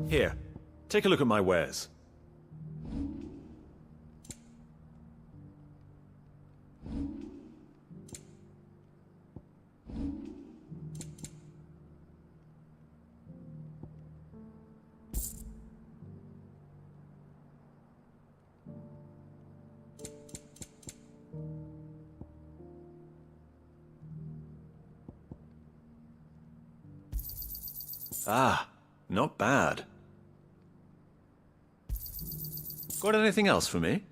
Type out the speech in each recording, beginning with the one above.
Here, take a look at my wares. Ah, not bad. Got anything else for me?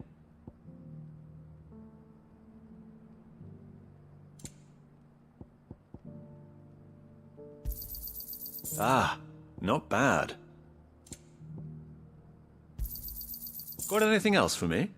Ah, not bad. Got anything else for me?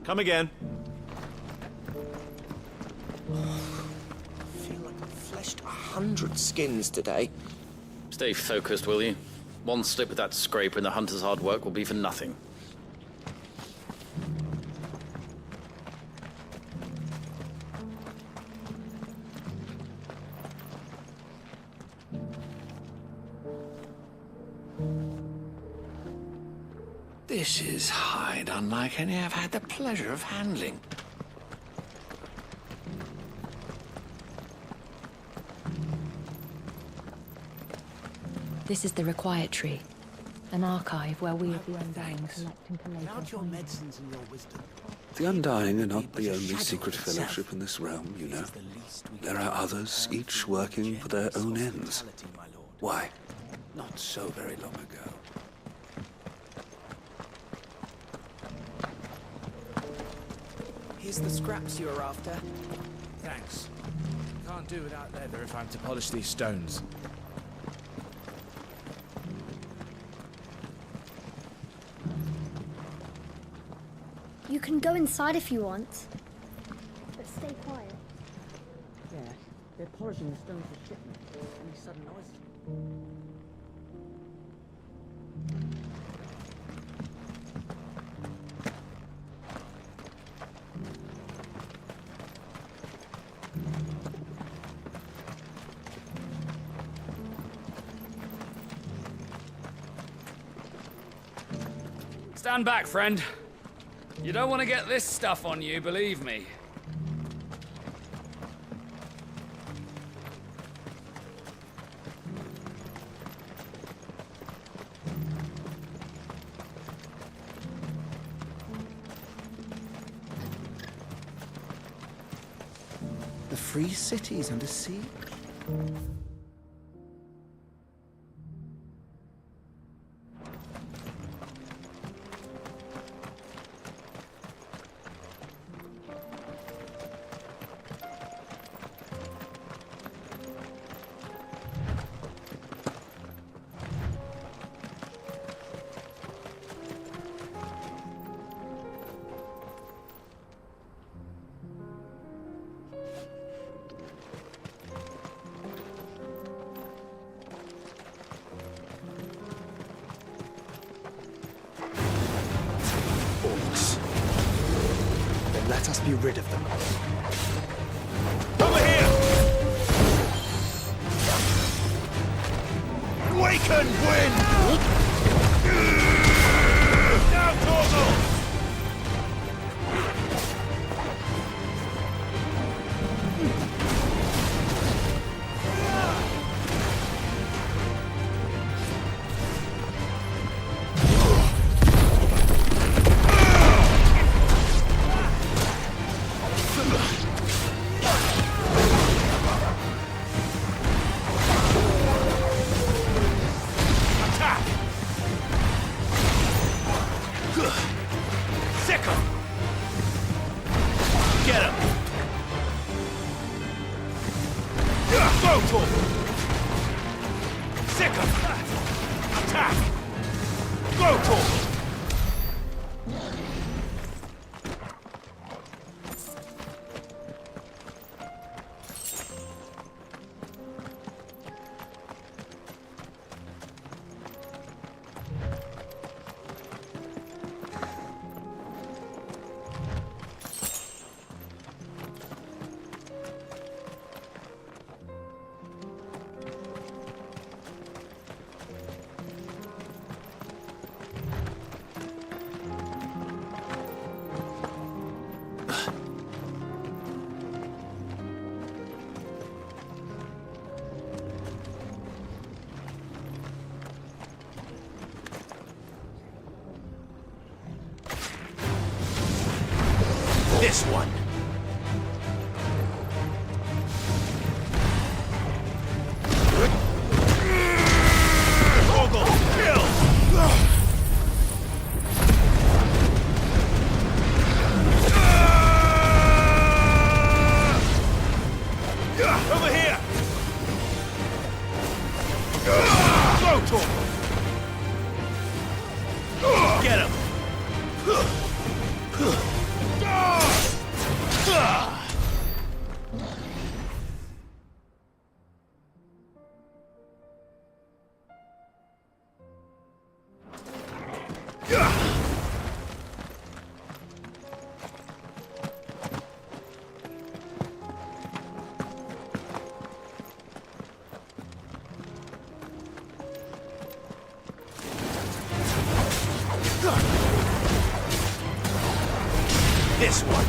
Come again. I feel like I've fleshed 100 skins today. Stay focused, will you? One slip with that scraper and the hunter's hard work will be for nothing. This is hide unlike any I've had the pleasure of handling. This is the Required Tree, an archive where we of the Undying collect and Count your medicines and your wisdom. The Undying are not the only secret fellowship in this realm, you know. There are others, each working for their own ends. Why? Not so very long ago. Here's the scraps you were after. Thanks. Can't do without leather if I'm to polish these stones. You can go inside if you want, but stay quiet. Yes, they're polishing the stones for shipment. Any sudden noise? Stand back, friend. You don't want to get this stuff on you, believe me. The free city's under siege. must be rid of them. Over here! Awaken, wind! Now, Torgal! This one. Torgal, kill! Over here! Go, Torgal! Get him! This one.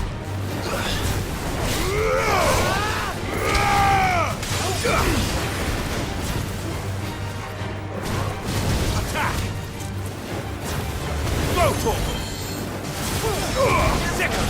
Attack! Go, Torgal! Second!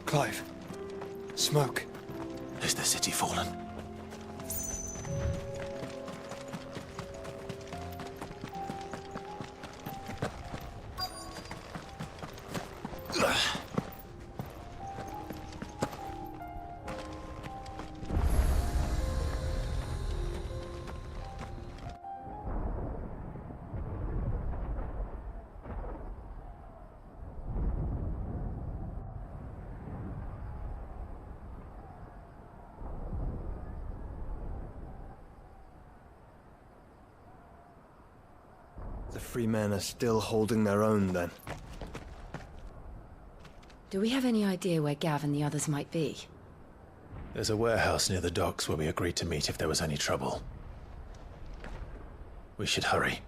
Clive. Smoke. Is the city fallen? The free men are still holding their own, then. Do we have any idea where Gav and the others might be? There's a warehouse near the docks where we agreed to meet if there was any trouble. We should hurry.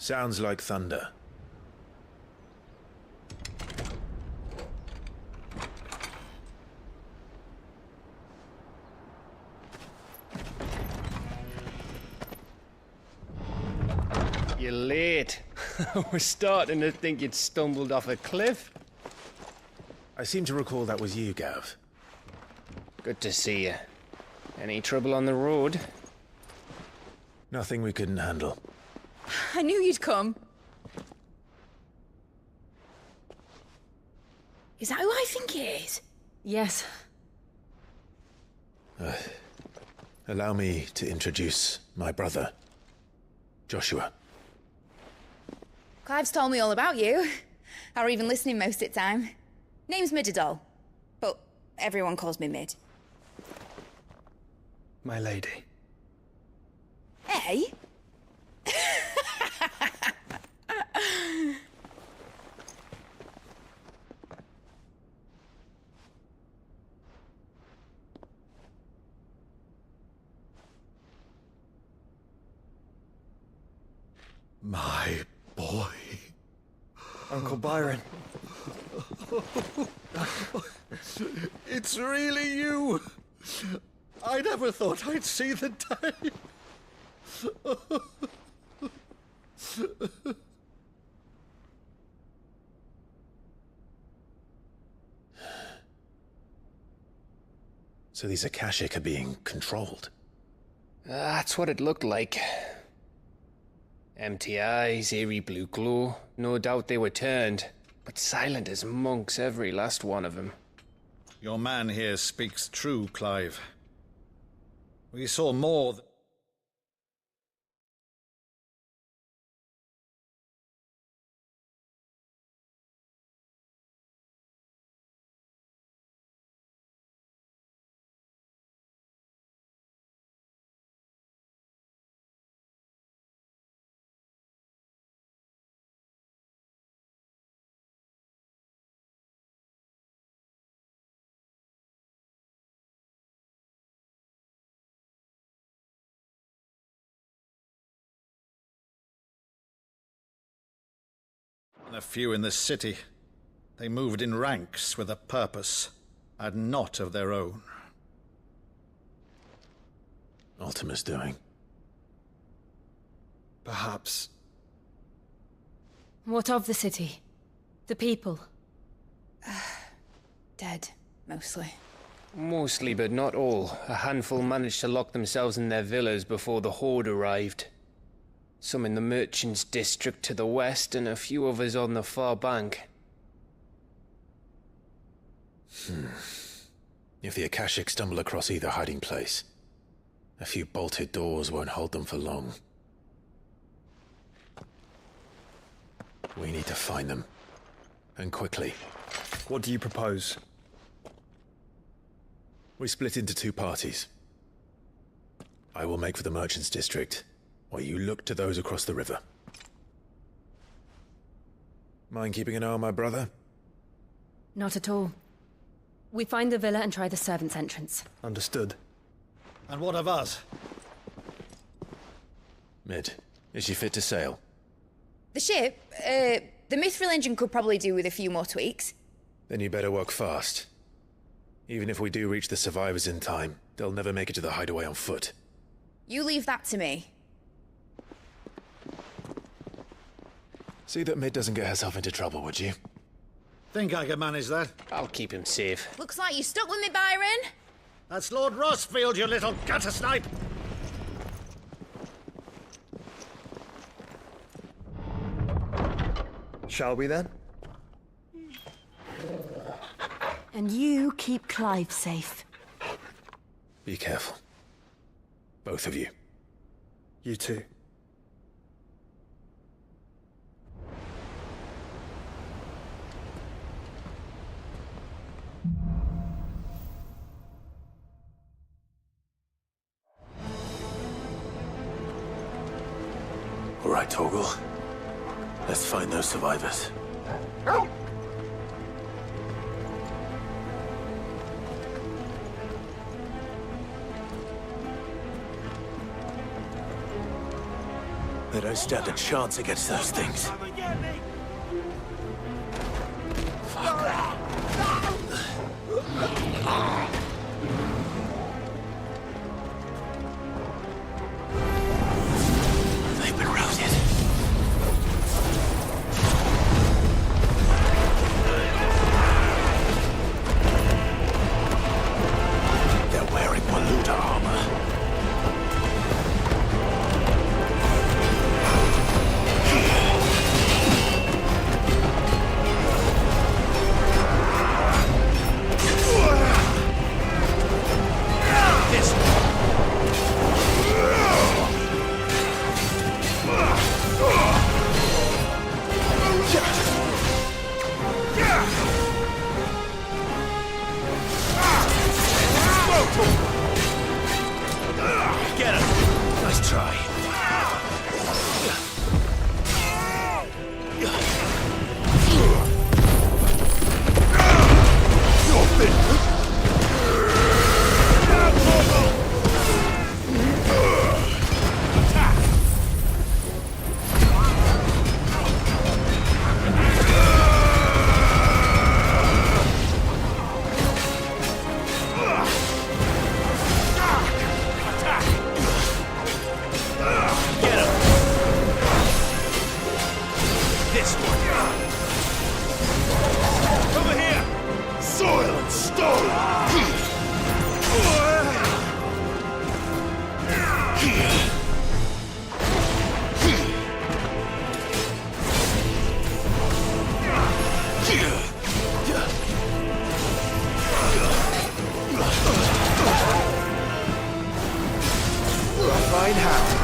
Sounds like thunder. You're late. We're starting to think you'd stumbled off a cliff. I seem to recall that was you, Gav. Good to see you. Any trouble on the road? Nothing we couldn't handle. I knew you'd come. Is that who I think it is? Yes. Allow me to introduce my brother, Joshua. Clive's told me all about you. Or even listening most of the time. Name's Midadol, but everyone calls me Mid. My lady. Hey? My boy. Uncle Byron. It's really you. I never thought I'd see the day. So these Akashic are being controlled? That's what it looked like. Empty eyes, eerie blue glow. No doubt they were turned, but silent as monks, every last one of them. Your man here speaks true, Clive. We saw more than a few in this city. They moved in ranks with a purpose, and not of their own. Ultima's doing. Perhaps. What of the city? The people? Dead, mostly. Mostly, but not all. A handful managed to lock themselves in their villas before the Horde arrived. Some in the Merchants' District to the west, and a few others on the far bank. If the Akashic stumble across either hiding place, a few bolted doors won't hold them for long. We need to find them. And quickly. What do you propose? We split into two parties. I will make for the Merchants' District, while you look to those across the river. Mind keeping an eye on my brother? Not at all. We find the villa and try the servants' entrance. Understood. And what of us? Mid, is she fit to sail? The ship, the Mithril engine could probably do with a few more tweaks. Then you better work fast. Even if we do reach the survivors in time, they'll never make it to the hideaway on foot. You leave that to me. See that Mid doesn't get herself into trouble, would you? Think I can manage that? I'll keep him safe. Looks like you stuck with me, Byron. That's Lord Rossfield, you little gutter snipe! Shall we then? And you keep Clive safe. Be careful. Both of you. You too. All right, Torgal. Let's find those survivors. They don't stand a chance against those things. They've been routed. They're wearing Maluda armor. try. You're finished. Find how.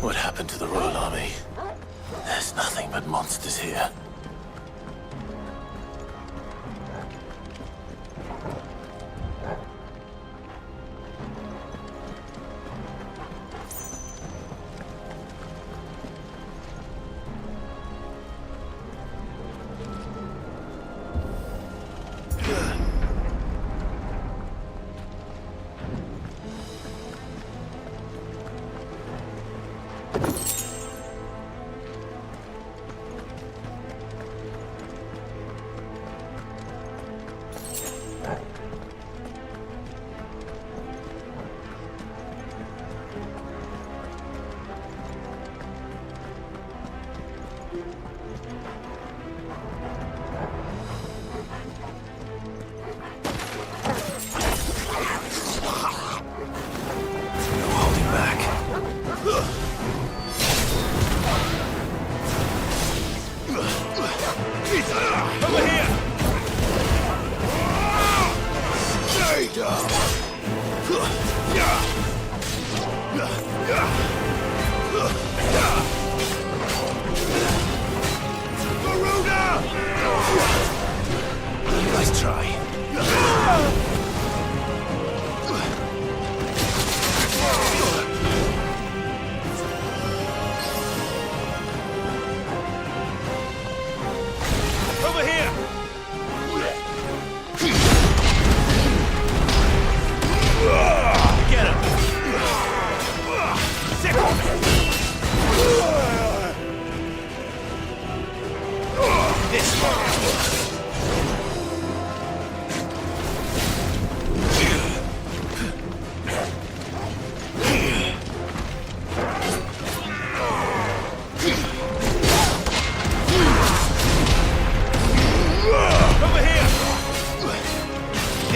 What happened to the Royal Army? There's nothing but monsters here.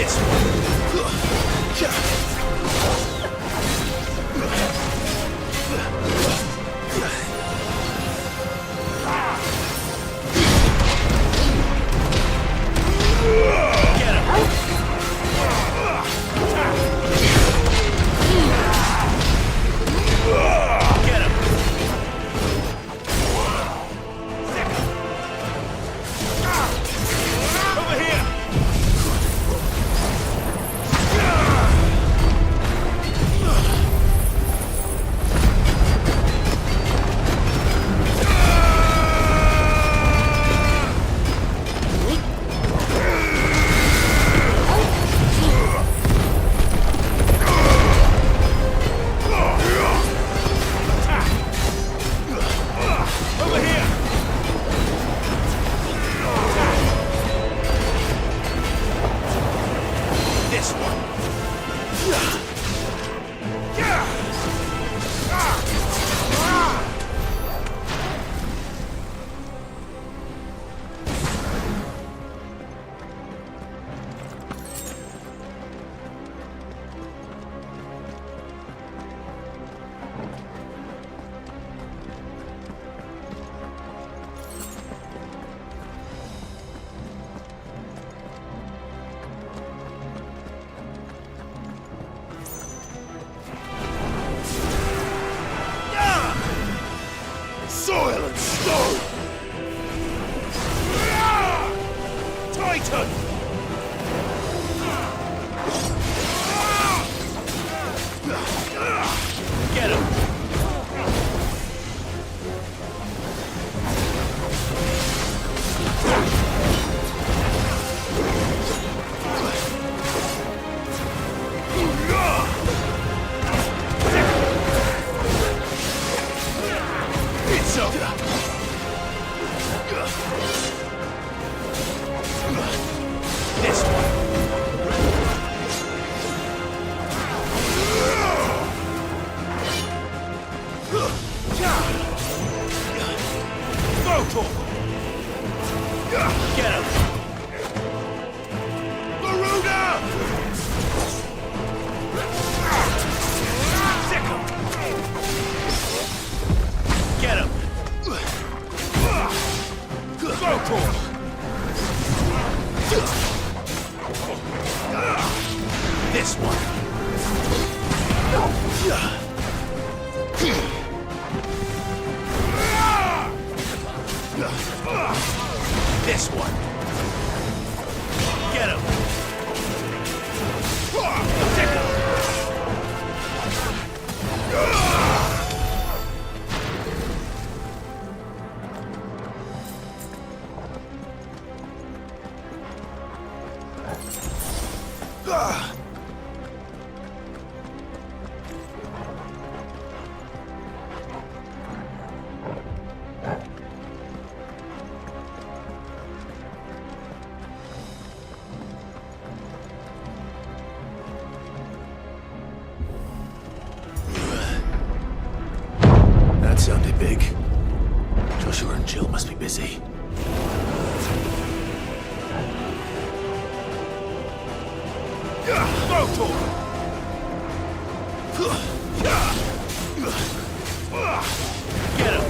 This soil and stone! Titan! Get him! It's over! This one! Vocal! Get him! Garuda! Sickle! Get him! Vocal! This one! This one. Get him. That sounded big. Joshua and Jill must be busy. Vocal! Get him!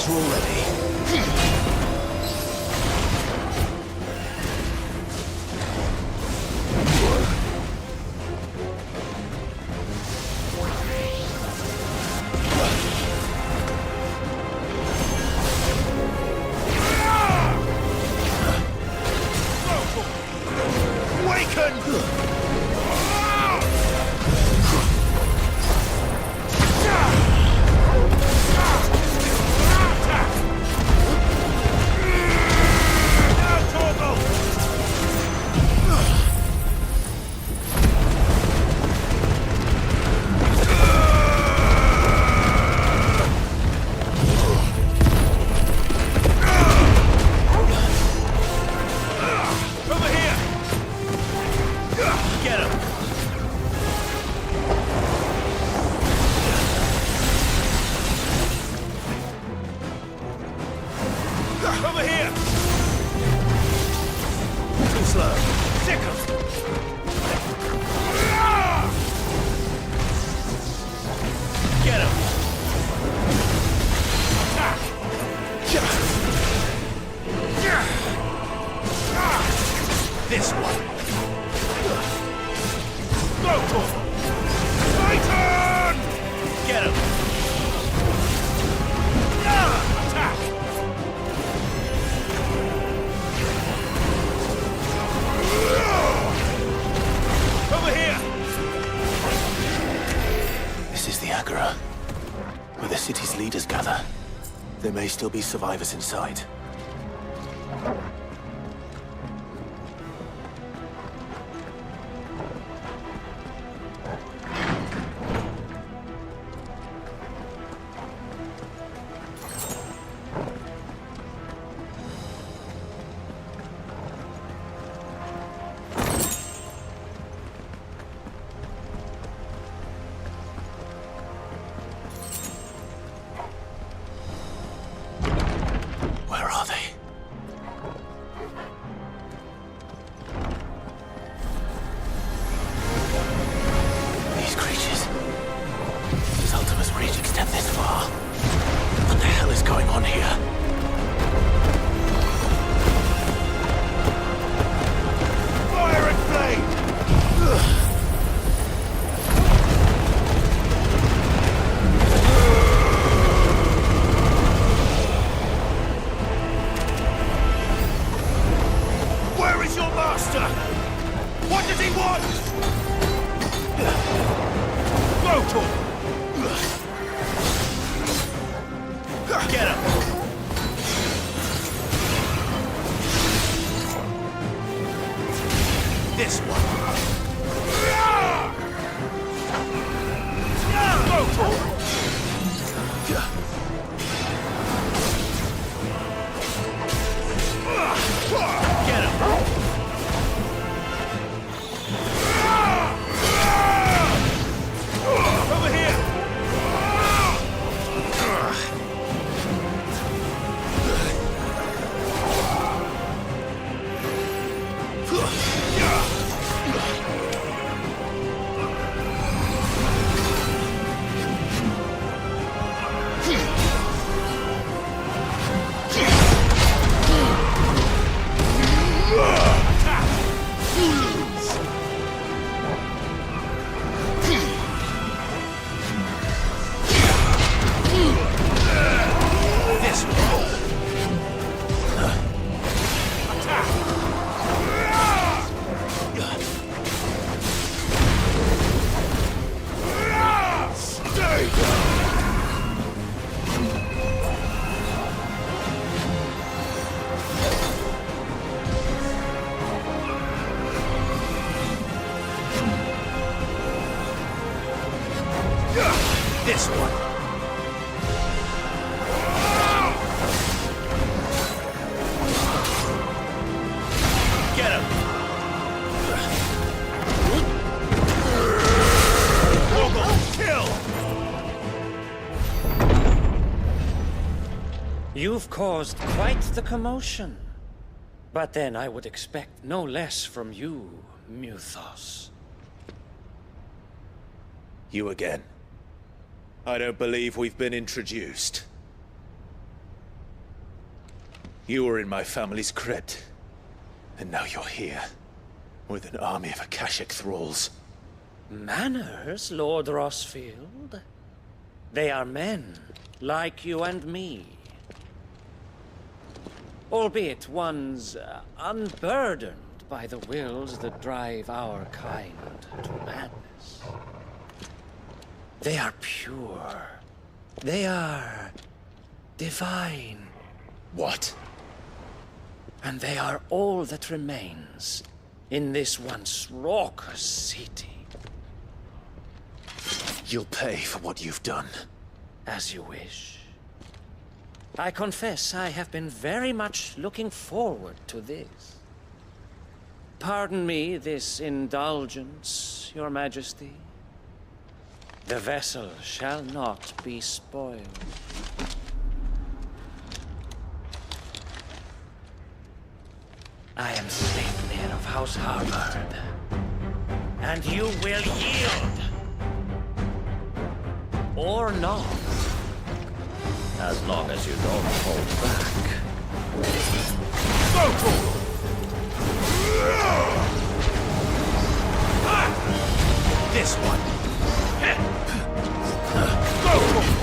closer already. This one. Go for it. Titan! Get him. Attack! Over here! This is the Agora, where the city's leaders gather. There may still be survivors inside. Where are they? These creatures. Does Ultima's reach extend this far? What the hell is going on here? Fire and flame! Where is your master? What does he want? Rotor! Get him! This one. Rotor! Get him! Over here! This one. Attack! Stay! This one. Get him! Kill! You've caused quite the commotion. But then I would expect no less from you, Muthos. You again. I don't believe we've been introduced. You were in my family's crypt. And now you're here. With an army of Akashic thralls. Manners, Lord Rossfield? They are men, like you and me. Albeit ones unburdened by the wills that drive our kind to madness. They are pure. They are divine. What? And they are all that remains in this once raucous city. You'll pay for what you've done. As you wish. I confess I have been very much looking forward to this. Pardon me this indulgence, Your Majesty. The vessel shall not be spoiled. I am Sleipnir of House Harvard, and you will yield. Or not. As long as you don't hold back. Go for This one. Go for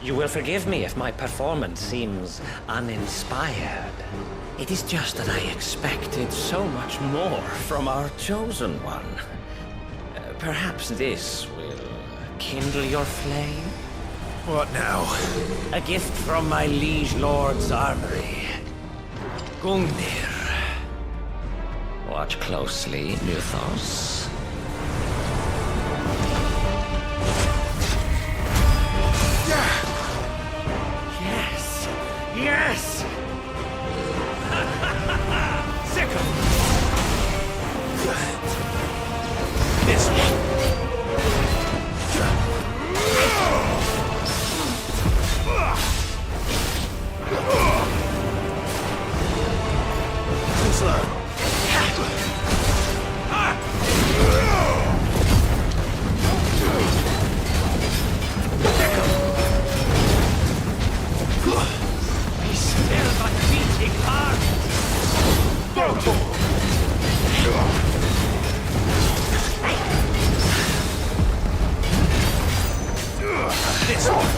You will forgive me if my performance seems uninspired. It is just that I expected so much more from our chosen one. Perhaps this will kindle your flame? What now? A gift from my liege lord's armory. Gungnir. Watch closely, Mythos. Yes! Yes! Sickle! This one! Too slow. He's still but beating hard! This one.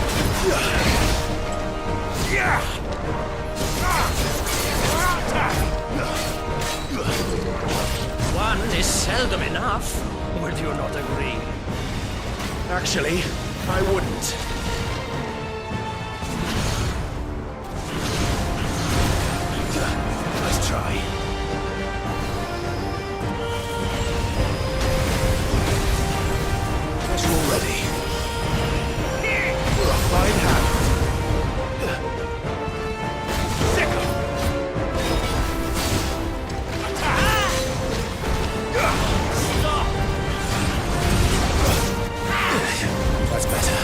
One is seldom enough. Would you not agree? Actually, I wouldn't. Let's try. Guess you're ready. We're a fine hand. That's better.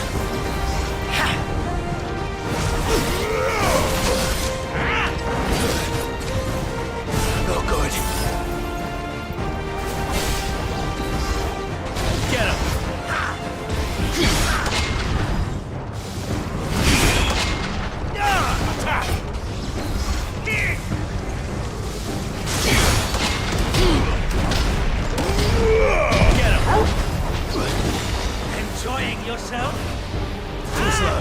Not good. Get him. Attack. Get him. Enjoying yourself? Too slow.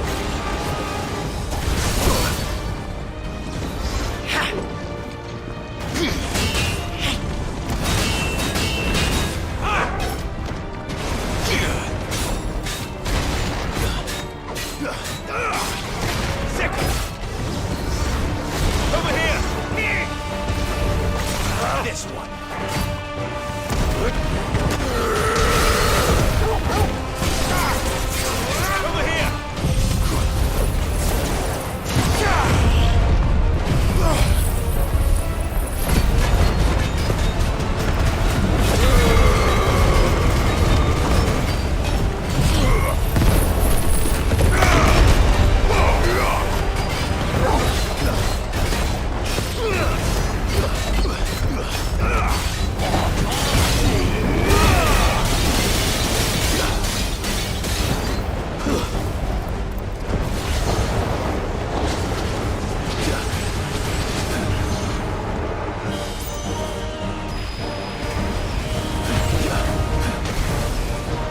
Over here! This one. Over here!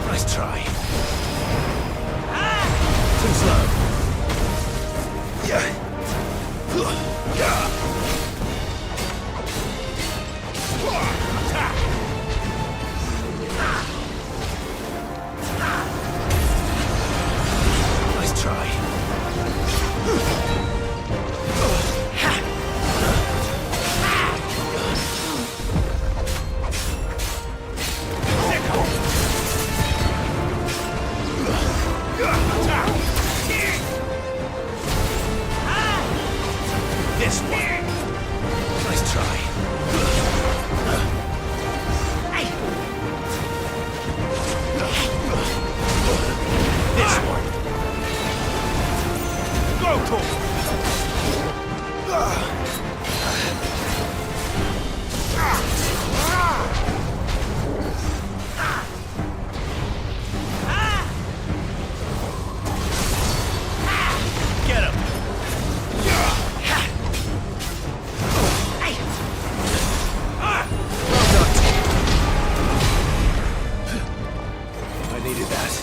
Nice try. Too slow. Attack. Nice try. This one. Nice try. This one. Go, Cole. Get him. I needed that.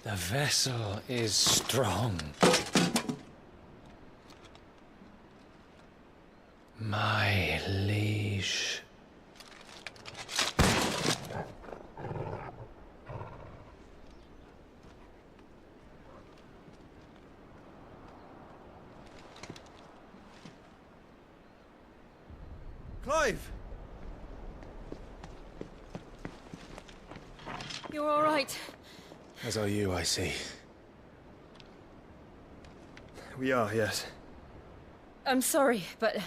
The vessel is strong. My liege. Clive! You're all right. As are you, I see. We are, yes. I'm sorry, but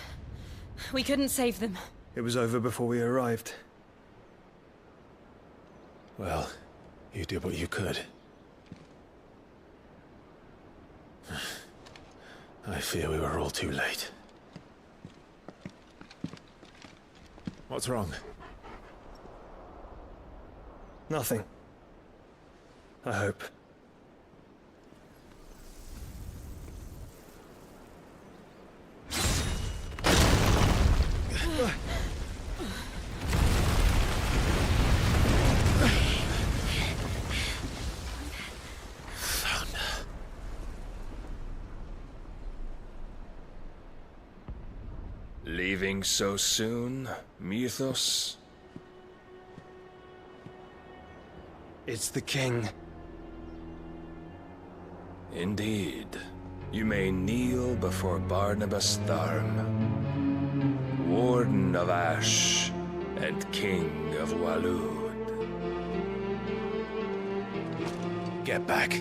we couldn't save them. It was over before we arrived. Well, you did what you could. I fear we were all too late. What's wrong? Nothing. I hope. Leaving so soon, Mythos? It's the king. Indeed. You may kneel before Barnabas Tharm, Warden of Ash and King of Waloed. Get back.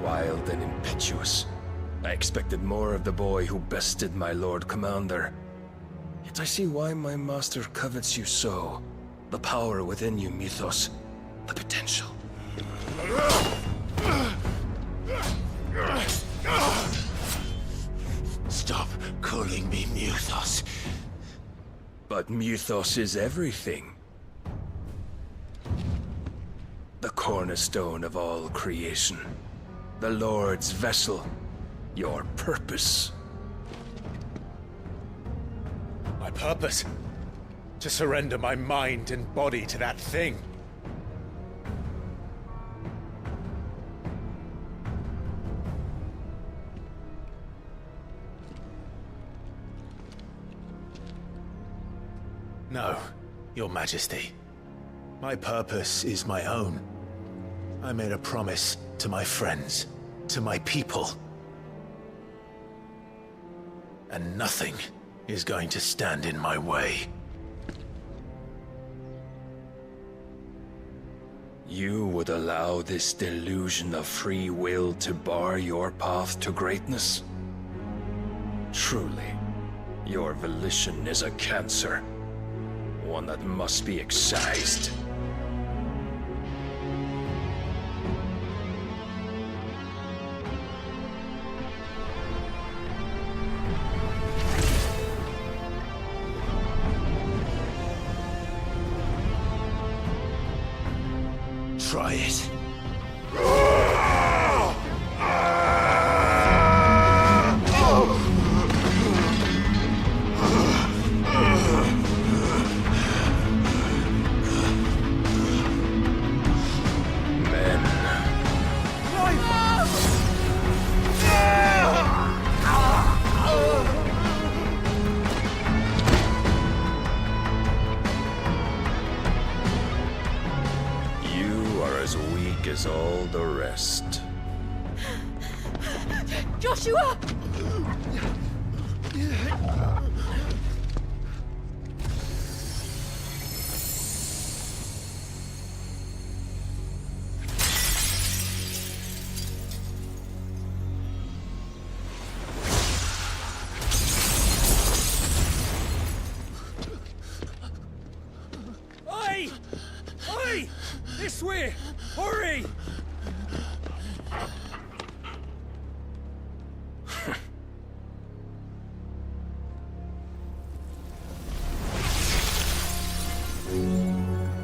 Wild and impetuous. I expected more of the boy who bested my Lord Commander. Yet I see why my master covets you so. The power within you, Mythos. The potential. Stop calling me Mythos. But Mythos is everything. The cornerstone of all creation. The Lord's vessel. Your purpose. My purpose? To surrender my mind and body to that thing. No, Your Majesty. My purpose is my own. I made a promise to my friends, to my people. And nothing is going to stand in my way. You would allow this delusion of free will to bar your path to greatness? Truly, your volition is a cancer. One that must be excised. Try it. As all the rest. Joshua! Oi! Oi! This way! Hurry!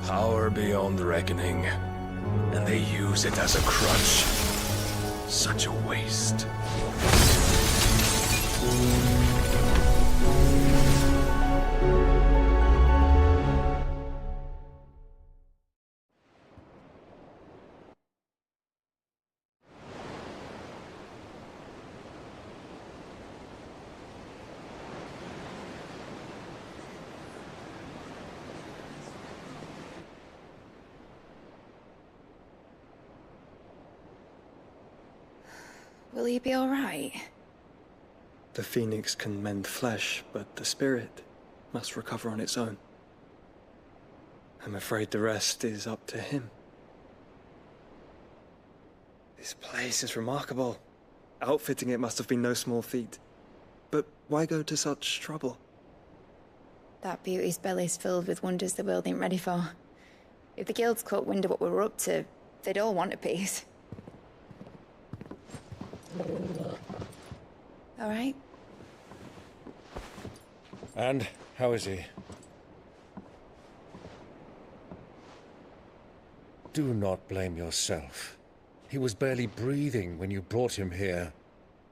Power beyond reckoning, and they use it as a crutch. Such a waste. Will he be all right? The phoenix can mend flesh, but the spirit must recover on its own. I'm afraid the rest is up to him. This place is remarkable. Outfitting it must have been no small feat. But why go to such trouble? That beauty's belly's filled with wonders the world ain't ready for. If the guilds caught wind of what we were up to, they'd all want a piece. All right? And how is he? Do not blame yourself. He was barely breathing when you brought him here.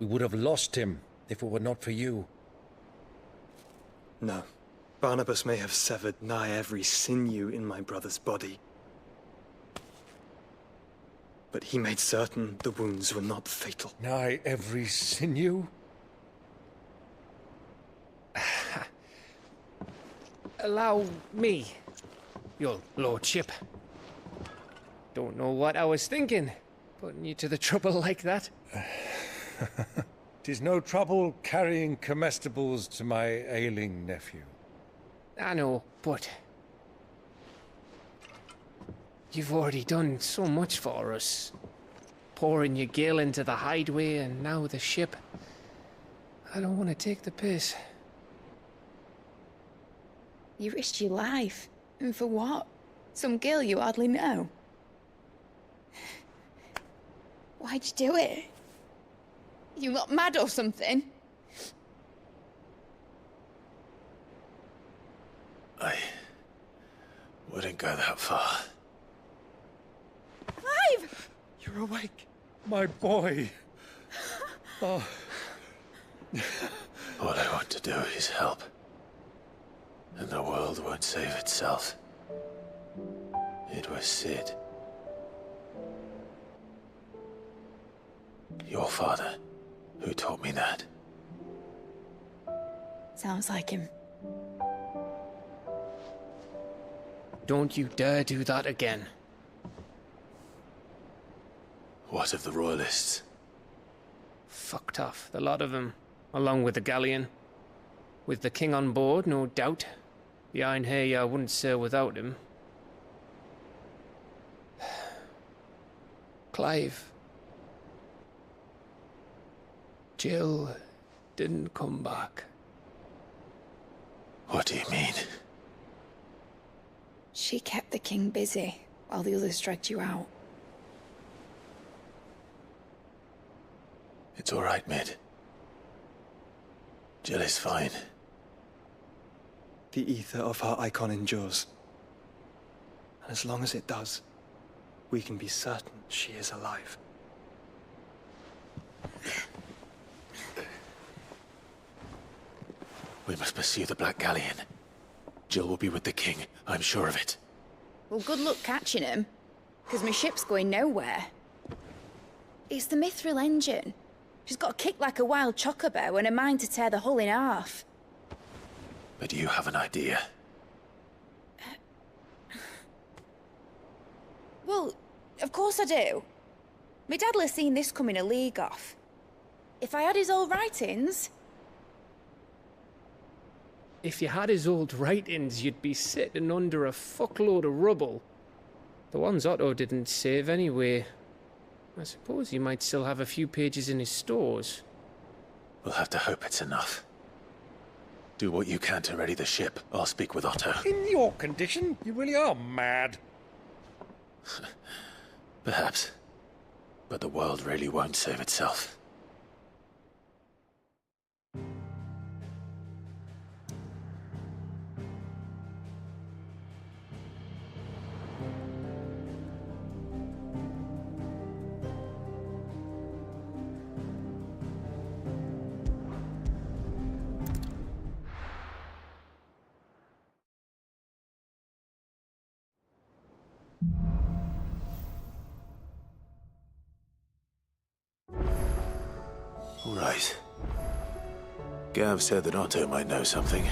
We would have lost him if it were not for you. No. Barnabas may have severed nigh every sinew in my brother's body. But he made certain the wounds were not fatal. Nigh every sinew? Allow me, your lordship. Don't know what I was thinking, putting you to the trouble like that. 'Tis no trouble carrying comestibles to my ailing nephew. I know, but you've already done so much for us. Pouring your gale into the hideaway and now the ship. I don't want to take the piss. You risked your life. And for what? Some girl you hardly know. Why'd you do it? You got mad or something? I wouldn't go that far. Clive! You're awake. My boy. Oh. All I want to do is help. And the world won't save itself. It was Sid. Your father, who taught me that. Sounds like him. Don't you dare do that again. What of the Royalists? Fucked off, the lot of them, along with the galleon. With the king on board, no doubt. The Iron Hair I wouldn't sail without him. Clive. Jill didn't come back. What do you mean? She kept the king busy while the others dragged you out. It's all right, Mid. Jill is fine. The ether of her icon endures. And as long as it does, we can be certain she is alive. We must pursue the Black Galleon. Jill will be with the king, I'm sure of it. Well, good luck catching him, because my ship's going nowhere. It's the Mithril engine. She's got a kick like a wild chocobo and a mind to tear the hull in half. But do you have an idea? Well, of course I do. My dad'll have seen this coming a league off. If I had his old writings... If you had his old writings, you'd be sitting under a fuckload of rubble. The ones Otto didn't save anyway. I suppose he might still have a few pages in his stores. We'll have to hope it's enough. Do what you can to ready the ship. I'll speak with Otto. In your condition, you really are mad. Perhaps. But the world really won't save itself. All right. Gav said that Otto might know something.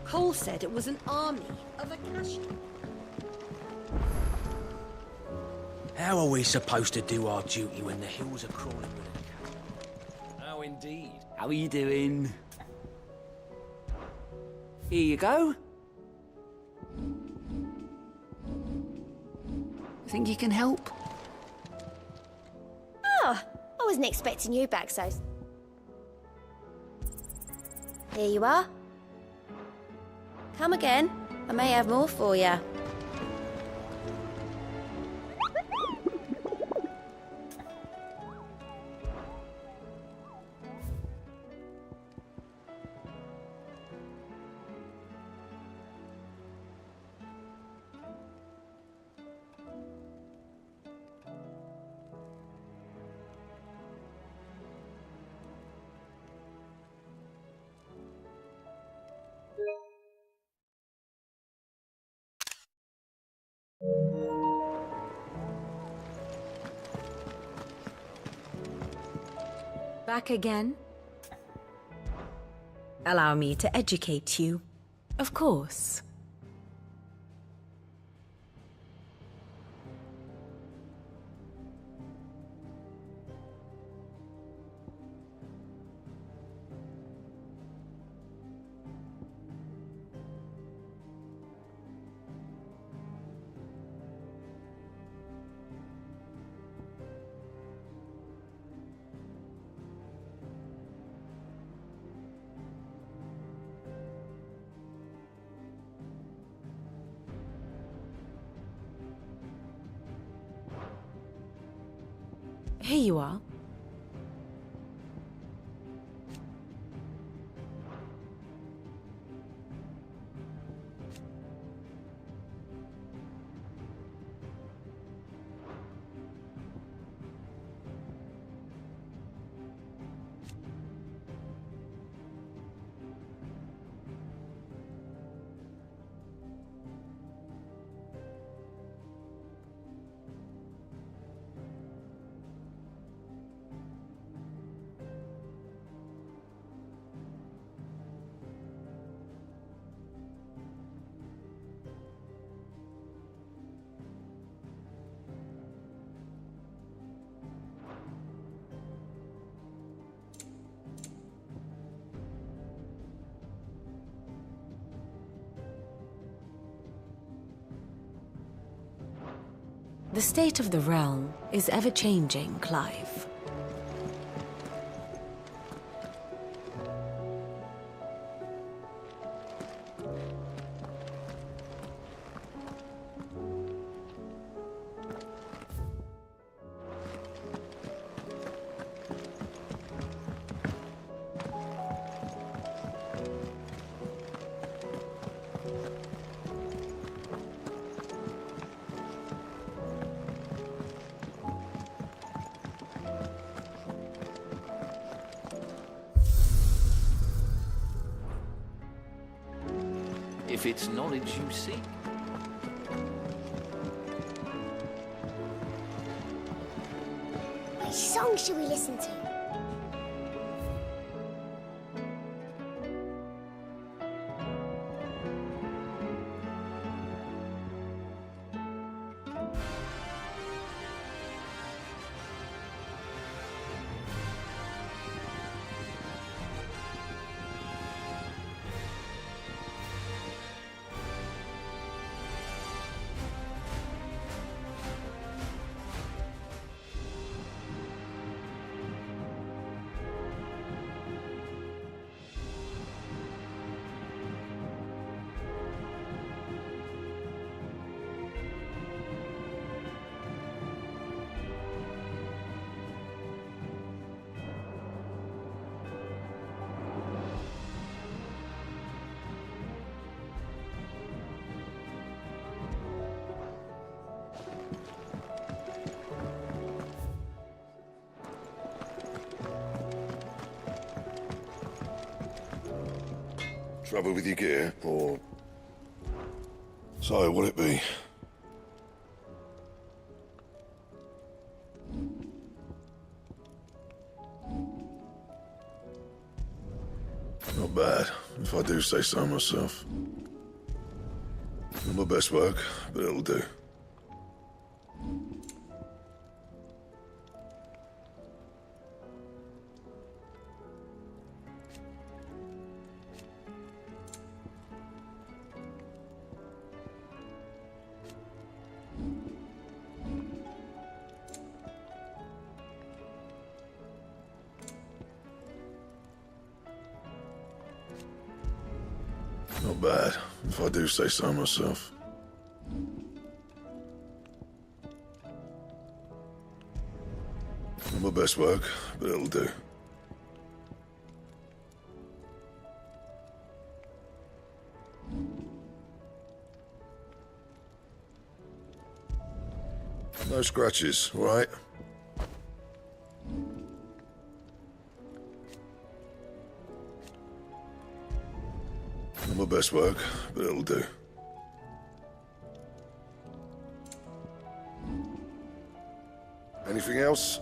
Cole said it was an army of Akashi. How are we supposed to do our duty when the hills are crawling with it? Oh, indeed. How are you doing? Here you go. Think you can help? Oh, I wasn't expecting you back, so... Here you are. Come again. I may have more for you. Back again? Allow me to educate you. Of course. Here you are. The state of the realm is ever-changing, Clive. If it's knowledge you seek. Which song should we listen to? Trouble with your gear, or... So, what'll it be? Not bad, if I do say so myself. Not my best work, but it'll do. Not bad, if I do say so myself. Not my best work, but it'll do. No scratches, all right? Not my best work, but it'll do. Anything else?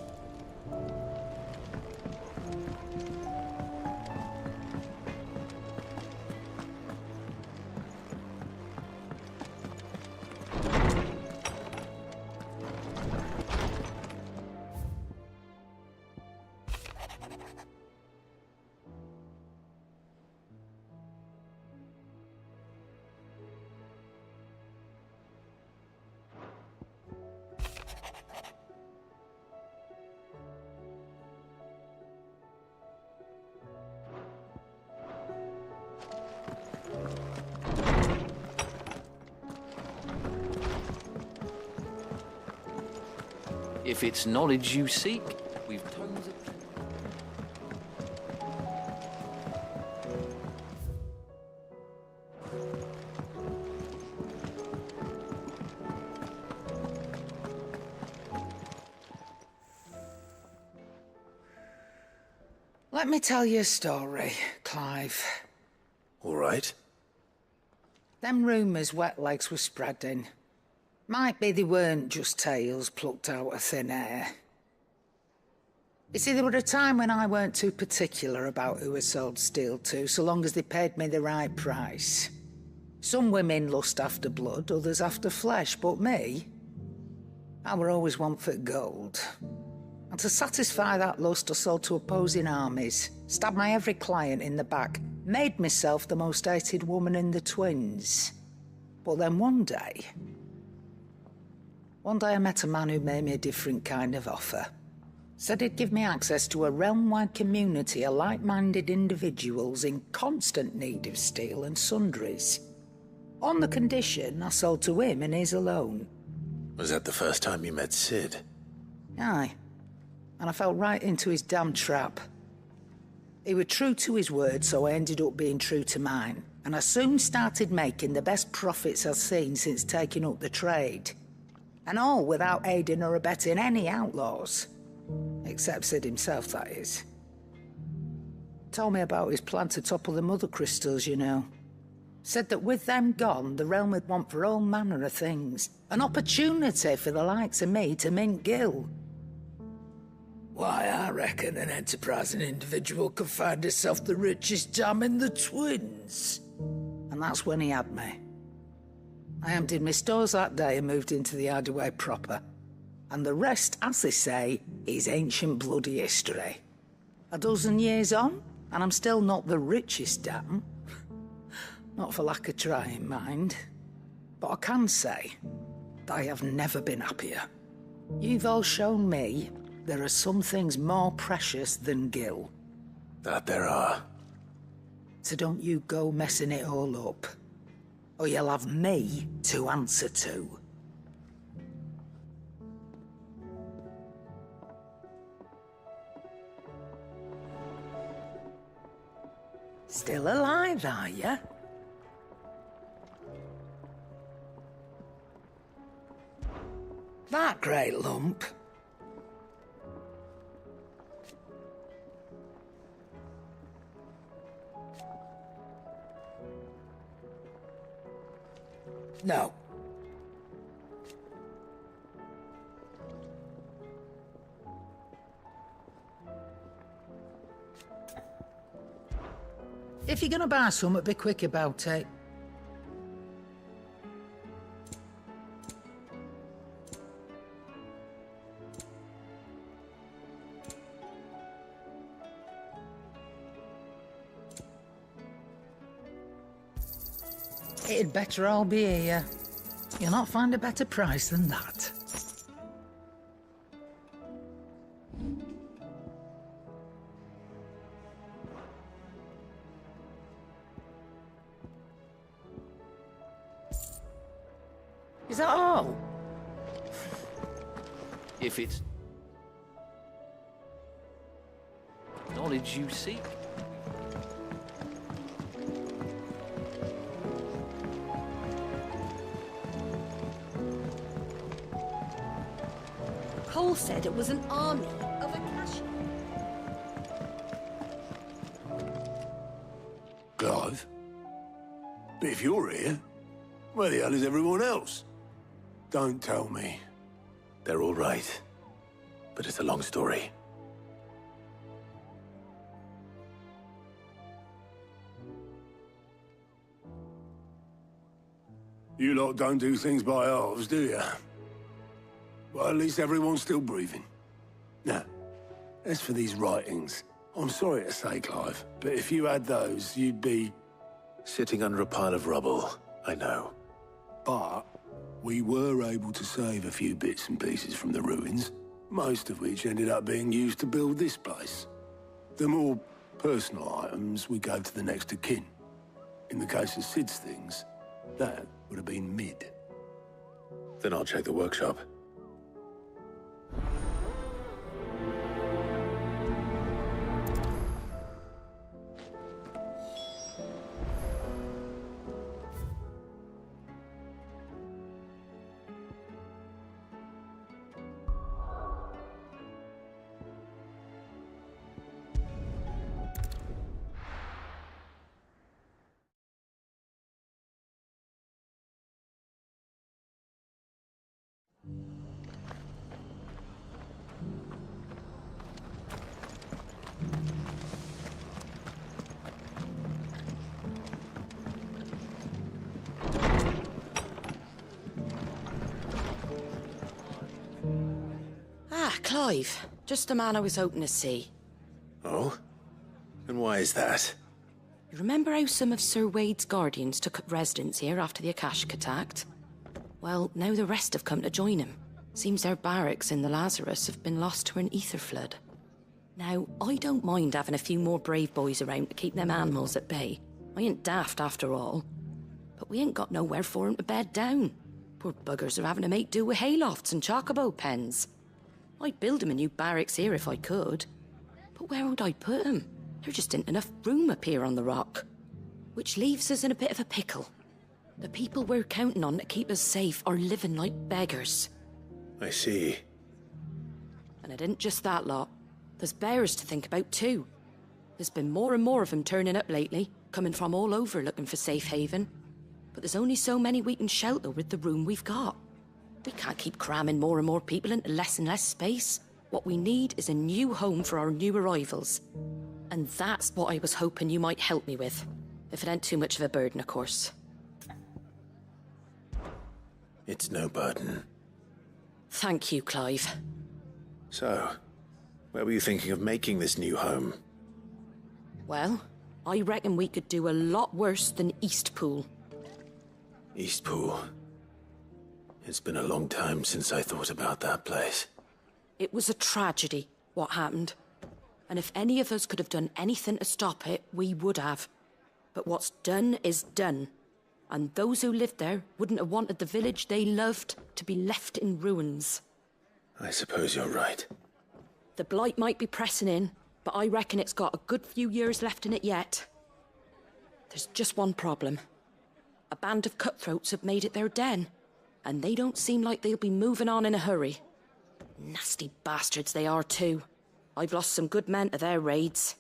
If it's knowledge you seek, we've tons of... Let me tell you a story, Clive. All right. Them rumours Wetlegs were spreading. Might be they weren't just tales plucked out of thin air. You see, there were a time when I weren't too particular about who I sold steel to, so long as they paid me the right price. Some women lust after blood, others after flesh, but me, I were always one for gold. And to satisfy that lust, I sold to opposing armies, stabbed my every client in the back, made myself the most hated woman in the twins. But then one day I met a man who made me a different kind of offer. Said he'd give me access to a realm-wide community of like-minded individuals in constant need of steel and sundries. On the condition I sold to him and his alone. Was that the first time you met Sid? Aye. And I fell right into his damn trap. He was true to his word, so I ended up being true to mine. And I soon started making the best profits I've seen since taking up the trade. And all without aiding or abetting any outlaws. Except Sid himself, that is. Told me about his plan to topple the mother crystals, you know. Said that with them gone, the realm would want for all manner of things. An opportunity for the likes of me to mint Gil. Why, I reckon an enterprising individual could find himself the richest dam in the twins. And that's when he had me. I emptied my stores that day and moved into the Hideaway proper. And the rest, as they say, is ancient bloody history. A dozen years on, and I'm still not the richest dam. Not for lack of trying, mind. But I can say, I have never been happier. You've all shown me there are some things more precious than Gil. That there are. So don't you go messing it all up. Or you'll have me to answer to. Still alive, are you? That great lump. No. If you're gonna buy something, be quick about it. It'd better all be here. You'll not find a better price than that. Is that all? If it's knowledge you seek. Cole said it was an army of Akashi. Clive? But if you're here, where the hell is everyone else? Don't tell me. They're all right. But it's a long story. You lot don't do things by halves, do you? Well, at least everyone's still breathing. Now, as for these writings, I'm sorry to say, Clive, but if you had those, you'd be... Sitting under a pile of rubble, I know. But we were able to save a few bits and pieces from the ruins, most of which ended up being used to build this place. The more personal items we gave to the next of kin. In the case of Sid's things, that would have been mid. Then I'll check the workshop. Clive, just the man I was hoping to see. Oh? And why is that? You remember how some of Sir Wade's guardians took up residence here after the Akashic attacked? Well, now the rest have come to join him. Seems their barracks in the Lazarus have been lost to an ether flood. Now, I don't mind having a few more brave boys around to keep them animals at bay. I ain't daft after all. But we ain't got nowhere for 'em to bed down. Poor buggers are having to make do with haylofts and chocobo pens. I'd build 'em a new barracks here if I could. But where would I put 'em? There just ain't enough room up here on the rock. Which leaves us in a bit of a pickle. The people we're counting on to keep us safe are living like beggars. I see. And it ain't just that lot. There's bears to think about too. There's been more and more of them turning up lately, coming from all over looking for safe haven. But there's only so many we can shelter with the room we've got. We can't keep cramming more and more people into less and less space. What we need is a new home for our new arrivals. And that's what I was hoping you might help me with. If it ain't too much of a burden, of course. It's no burden. Thank you, Clive. So, where were you thinking of making this new home? Well, I reckon we could do a lot worse than Eastpool. Eastpool. It's been a long time since I thought about that place. It was a tragedy, what happened. And if any of us could have done anything to stop it, we would have. But what's done is done. And those who lived there wouldn't have wanted the village they loved to be left in ruins. I suppose you're right. The blight might be pressing in, but I reckon it's got a good few years left in it yet. There's just one problem. A band of cutthroats have made it their den, and they don't seem like they'll be moving on in a hurry. Nasty bastards they are too. I've lost some good men to their raids.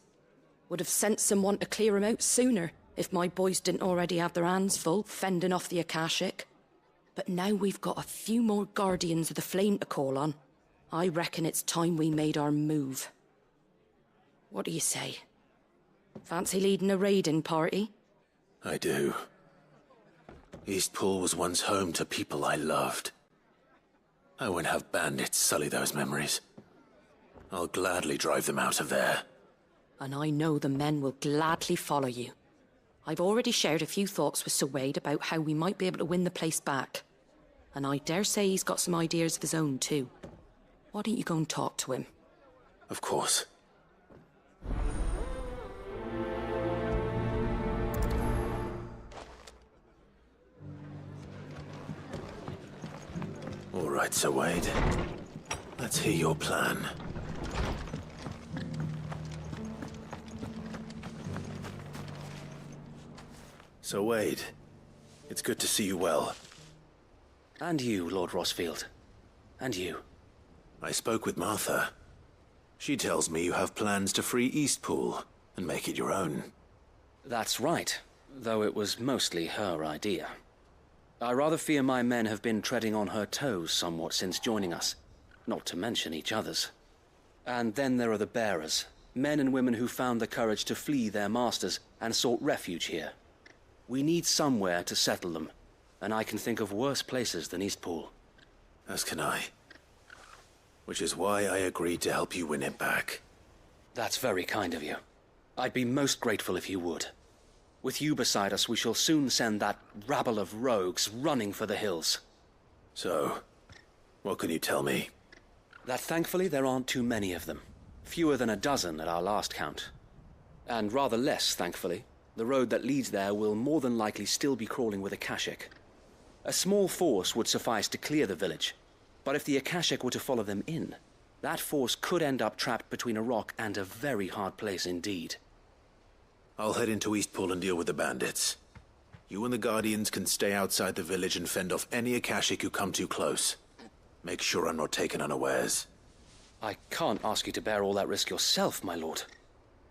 Would have sent someone to clear 'em out sooner if my boys didn't already have their hands full fending off the Akashic. But now we've got a few more Guardians of the Flame to call on. I reckon it's time we made our move. What do you say? Fancy leading a raiding party? I do. Eastpool was once home to people I loved. I won't have bandits sully those memories. I'll gladly drive them out of there. And I know the men will gladly follow you. I've already shared a few thoughts with Sir Wade about how we might be able to win the place back. And I dare say he's got some ideas of his own too. Why don't you go and talk to him? Of course. All right, Sir Wade. Let's hear your plan. Sir Wade, it's good to see you well. And you, Lord Rossfield. And you. I spoke with Martha. She tells me you have plans to free Eastpool and make it your own. That's right, though it was mostly her idea. I rather fear my men have been treading on her toes somewhat since joining us, not to mention each other's. And then there are the bearers, men and women who found the courage to flee their masters and sought refuge here. We need somewhere to settle them, and I can think of worse places than Eastpool. As can I. Which is why I agreed to help you win it back. That's very kind of you. I'd be most grateful if you would. With you beside us, we shall soon send that rabble of rogues running for the hills. So, what can you tell me? That thankfully there aren't too many of them. Fewer than a dozen at our last count. And rather less, thankfully. The road that leads there will more than likely still be crawling with Akashic. A small force would suffice to clear the village, but if the Akashic were to follow them in, that force could end up trapped between a rock and a very hard place indeed. I'll head into Eastpool and deal with the bandits. You and the Guardians can stay outside the village and fend off any Akashic who come too close. Make sure I'm not taken unawares. I can't ask you to bear all that risk yourself, my lord.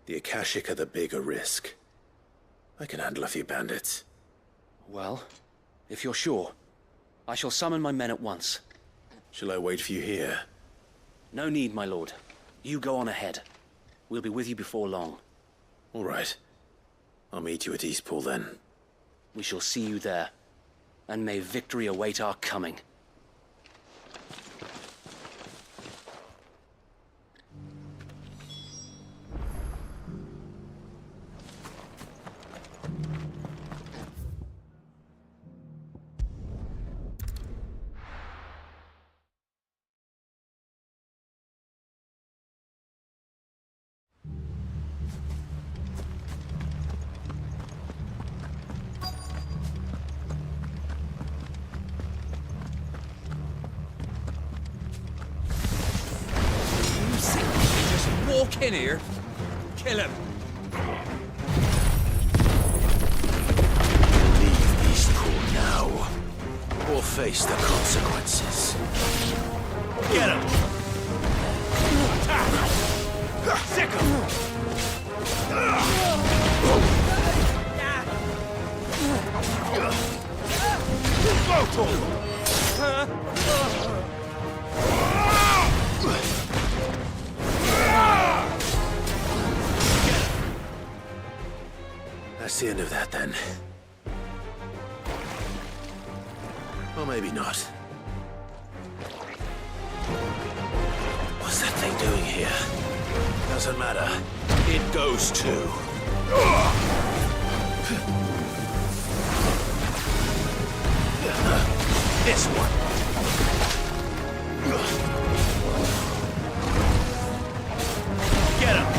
The Akashic are the bigger risk. I can handle a few bandits. Well, if you're sure, I shall summon my men at once. Shall I wait for you here? No need, my lord. You go on ahead. We'll be with you before long. All right. I'll meet you at Eastpool then. We shall see you there. And may victory await our coming. Walk in here, kill him. Leave Eastpool now, or face the consequences. Get him! Attack! Sick him! Go to him! That's the end of that, then. Or maybe not. What's that thing doing here? Doesn't matter. It goes too. This one. Get him!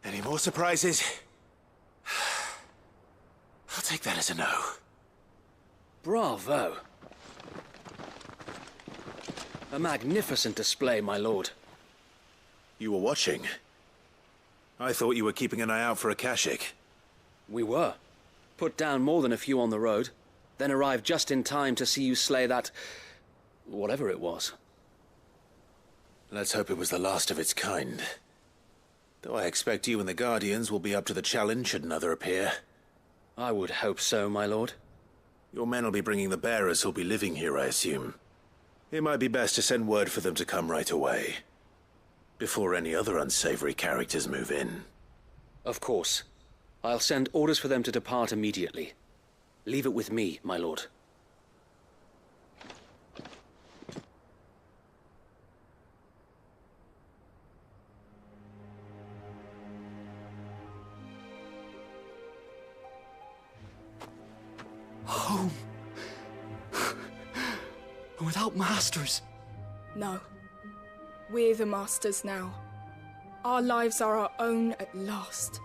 Any more surprises? I'll take that as a no. Bravo. A magnificent display, my lord. You were watching? I thought you were keeping an eye out for a Kashik. We were. Put down more than a few on the road, then arrived just in time to see you slay that... whatever it was. Let's hope it was the last of its kind. Though I expect you and the Guardians will be up to the challenge should another appear. I would hope so, my lord. Your men will be bringing the bearers who'll be living here, I assume. It might be best to send word for them to come right away, before any other unsavory characters move in. Of course. I'll send orders for them to depart immediately. Leave it with me, my lord. Home. And without masters. No. We're the masters now. Our lives are our own at last.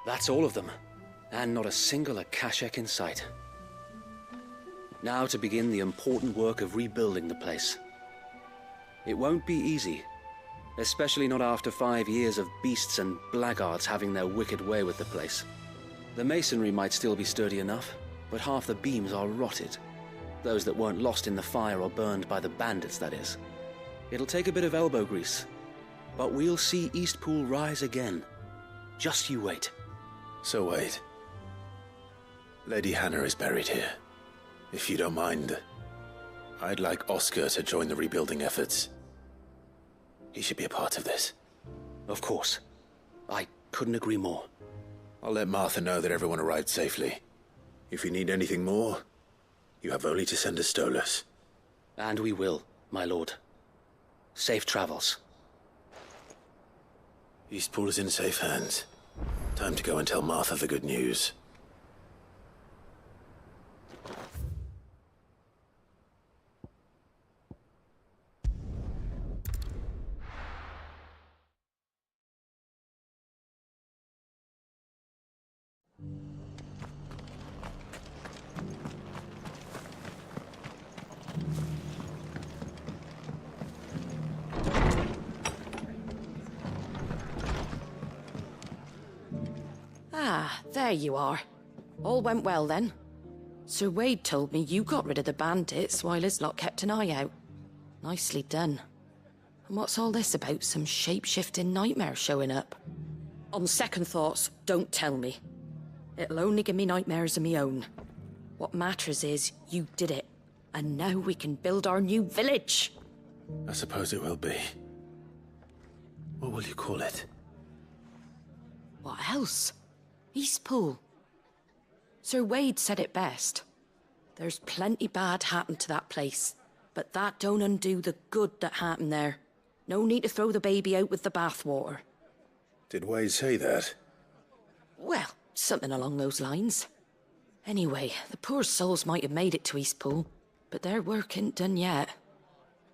That's all of them. And not a single Akashek in sight. Now to begin the important work of rebuilding the place. It won't be easy. Especially not after 5 years of beasts and blackguards having their wicked way with the place. The masonry might still be sturdy enough, but half the beams are rotted. Those that weren't lost in the fire or burned by the bandits, that is. It'll take a bit of elbow grease, but we'll see Eastpool rise again. Just you wait. So wait. Lady Hannah is buried here. If you don't mind, I'd like Oscar to join the rebuilding efforts. He should be a part of this. Of course. I couldn't agree more. I'll let Martha know that everyone arrived safely. If you need anything more, you have only to send a Stolas. And we will, my lord. Safe travels. Eastpool is in safe hands. Time to go and tell Martha the good news. Ah, there you are. All went well then. Sir Wade told me you got rid of the bandits while his lot kept an eye out. Nicely done. And what's all this about some shape-shifting nightmare showing up? On second thoughts, don't tell me. It'll only give me nightmares of me own. What matters is you did it. And now we can build our new village. I suppose it will be. What will you call it? What else? Eastpool. Sir Wade said it best. There's plenty bad happened to that place, but that don't undo the good that happened there. No need to throw the baby out with the bathwater. Did Wade say that? Well, something along those lines. Anyway, the poor souls might have made it to Eastpool, but their work ain't done yet.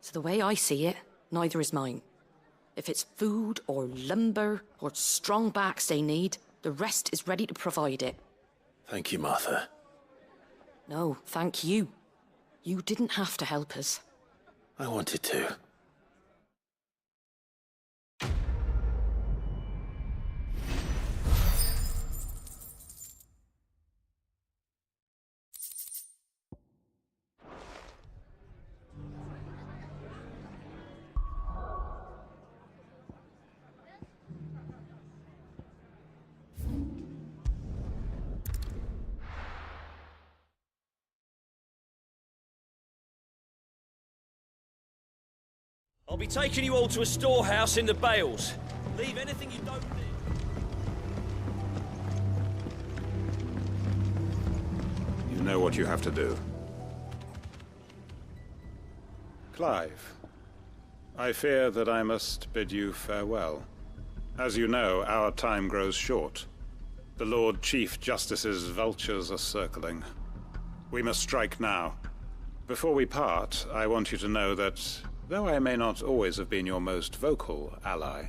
So the way I see it, neither is mine. If it's food or lumber or strong backs they need, the rest is ready to provide it. Thank you, Martha. No, thank you. You didn't have to help us. I wanted to. I'll be taking you all to a storehouse in the Bales. Leave anything you don't need. You know what you have to do. Clive, I fear that I must bid you farewell. As you know, our time grows short. The Lord Chief Justice's vultures are circling. We must strike now. Before we part, I want you to know that though I may not always have been your most vocal ally,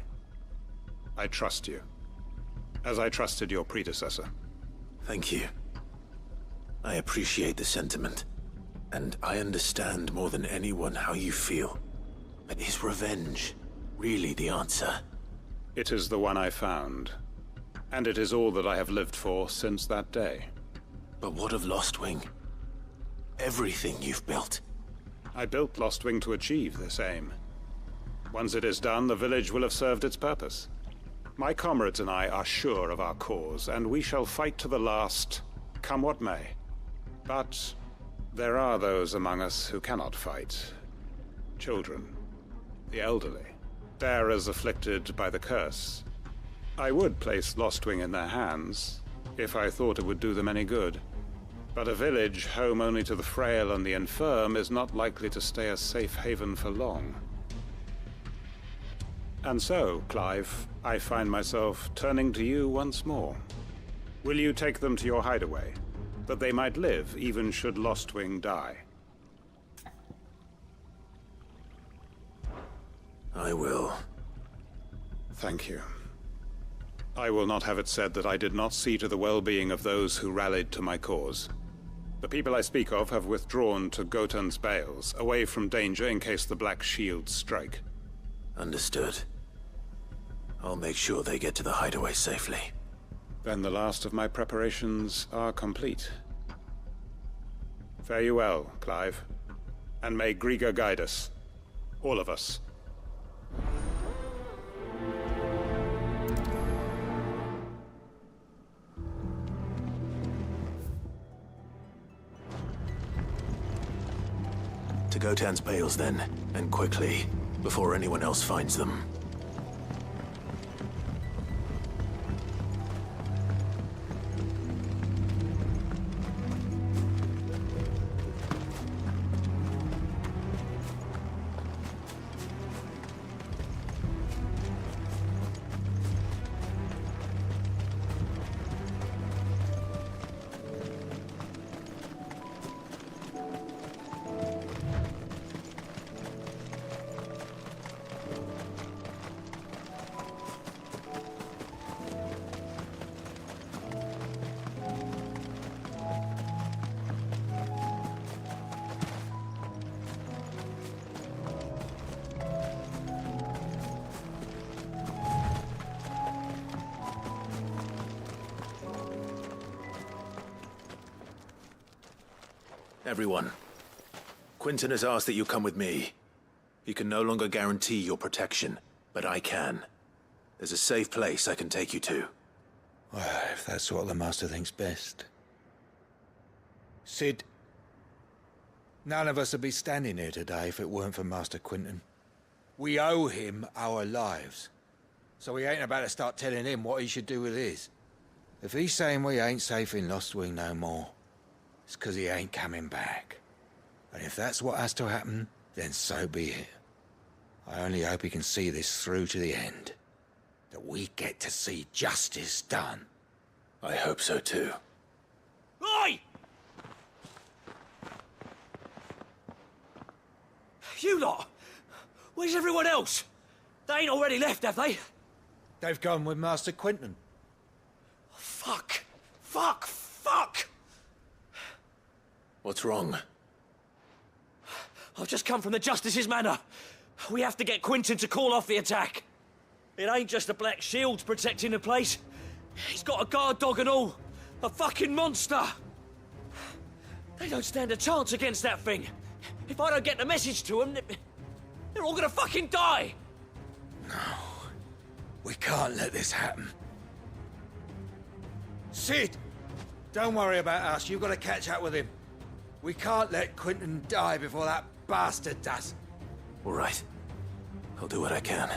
I trust you, as I trusted your predecessor. Thank you. I appreciate the sentiment, and I understand more than anyone how you feel. But is revenge really the answer? It is the one I found, and it is all that I have lived for since that day. But what of Lostwing? Everything you've built. I built Lostwing to achieve this aim. Once it is done, the village will have served its purpose. My comrades and I are sure of our cause, and we shall fight to the last, come what may. But there are those among us who cannot fight. Children, the elderly, bearers afflicted by the curse. I would place Lostwing in their hands, if I thought it would do them any good. But a village home only to the frail and the infirm is not likely to stay a safe haven for long. And so, Clive, I find myself turning to you once more. Will you take them to your hideaway, that they might live even should Lostwing die? I will. Thank you. I will not have it said that I did not see to the well-being of those who rallied to my cause. The people I speak of have withdrawn to Gotan's Bales, away from danger in case the Black Shields strike. Understood. I'll make sure they get to the hideaway safely. Then the last of my preparations are complete. Fare you well, Clive. And may Griga guide us. All of us. To Gotan's Bales, then, and quickly, before anyone else finds them. Everyone, Quinton has asked that you come with me. He can no longer guarantee your protection, but I can. There's a safe place I can take you to. Well, if that's what the Master thinks best. Sid, none of us would be standing here today if it weren't for Master Quinton. We owe him our lives. So we ain't about to start telling him what he should do with his. If he's saying we ain't safe in Lostwing no more, it's 'cause he ain't coming back. And if that's what has to happen, then so be it. I only hope he can see this through to the end. That we get to see justice done. I hope so too. Oi! You lot! Where's everyone else? They ain't already left, have they? They've gone with Master Quinton. Fuck! Fuck! Fuck! What's wrong? I've just come from the Justice's Manor. We have to get Quinton to call off the attack. It ain't just the Black Shields protecting the place. He's got a guard dog and all. A fucking monster! They don't stand a chance against that thing. If I don't get the message to them, they're all gonna fucking die! No. We can't let this happen. Sid! Don't worry about us. You've got to catch up with him. We can't let Quinton die before that bastard does. All right. I'll do what I can.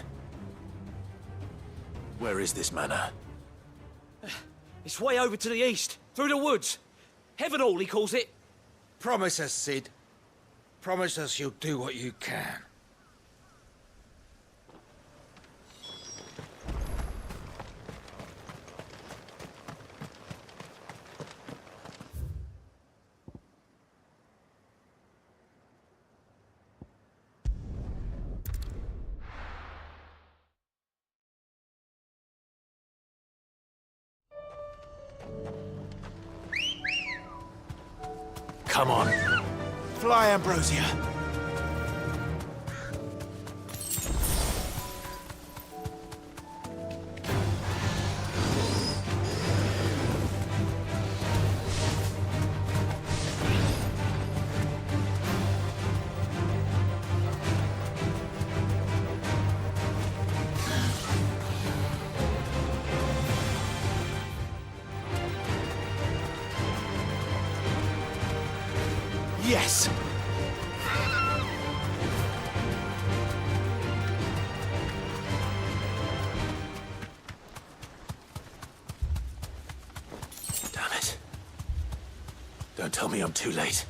Where is this manor? It's way over to the east, through the woods. Heaven Hall, he calls it. Promise us, Sid. Promise us you'll do what you can. Come on. Fly, Ambrosia. Yes! Damn it. Don't tell me I'm too late.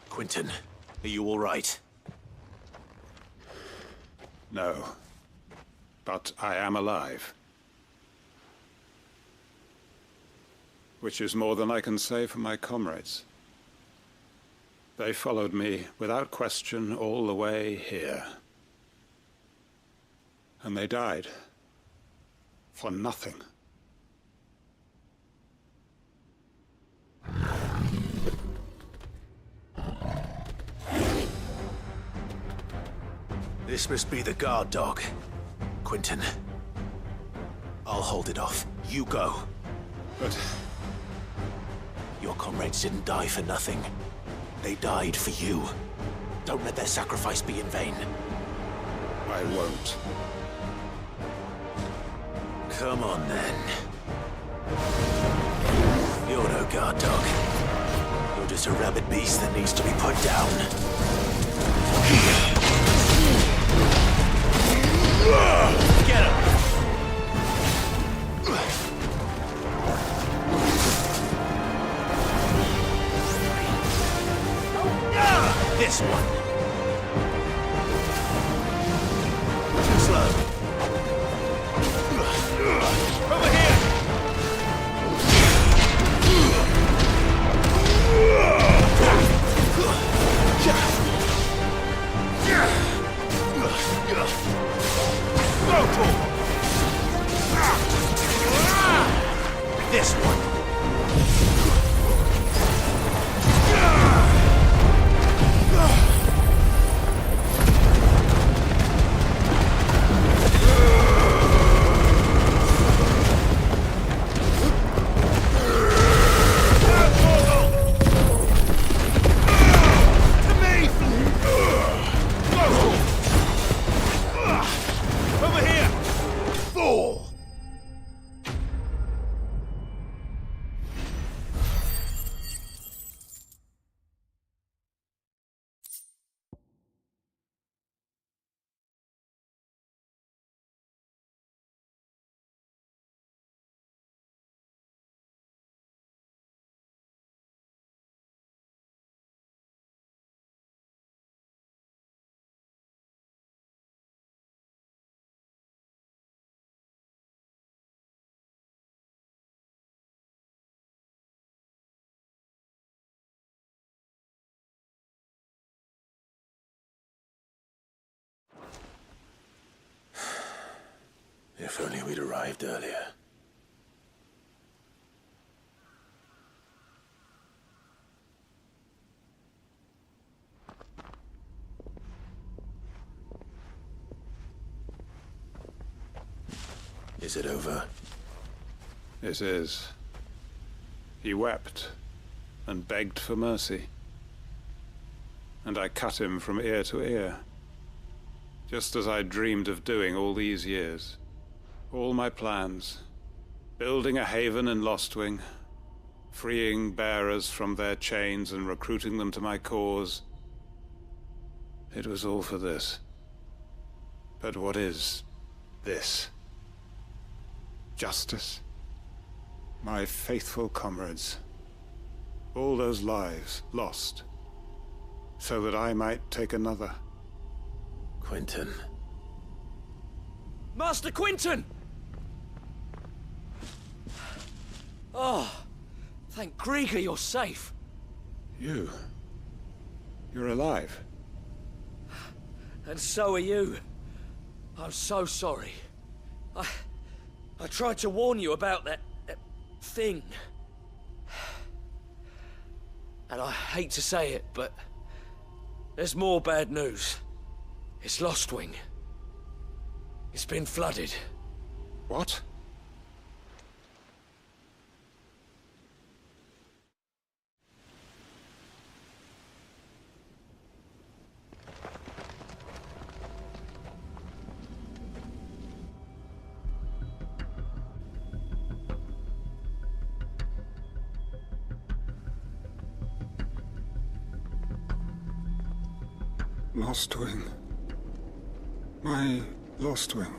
Quinton, are you all right? No. But I am alive. Which is more than I can say for my comrades. They followed me without question all the way here. And they died. For nothing. This must be the guard dog. Quinton. I'll hold it off. You go. But... your comrades didn't die for nothing. They died for you. Don't let their sacrifice be in vain. I won't. Come on, then. You're no guard dog. You're just a rabid beast that needs to be put down. Get him! This one. Too slow. Over here! This one. If only we'd arrived earlier. Is it over? It is. He wept and begged for mercy. And I cut him from ear to ear. Just as I dreamed of doing all these years. All my plans. Building a haven in Lostwing. Freeing bearers from their chains and recruiting them to my cause. It was all for this. But what is this? Justice? My faithful comrades. All those lives lost. So that I might take another. Quentin. Master Quentin! Oh, thank Grieger you're safe. You're alive. And so are you. I'm so sorry. I tried to warn you about that thing. And I hate to say it, but there's more bad news. It's Lostwing. It's been flooded. What? Lostwing. My Lostwing.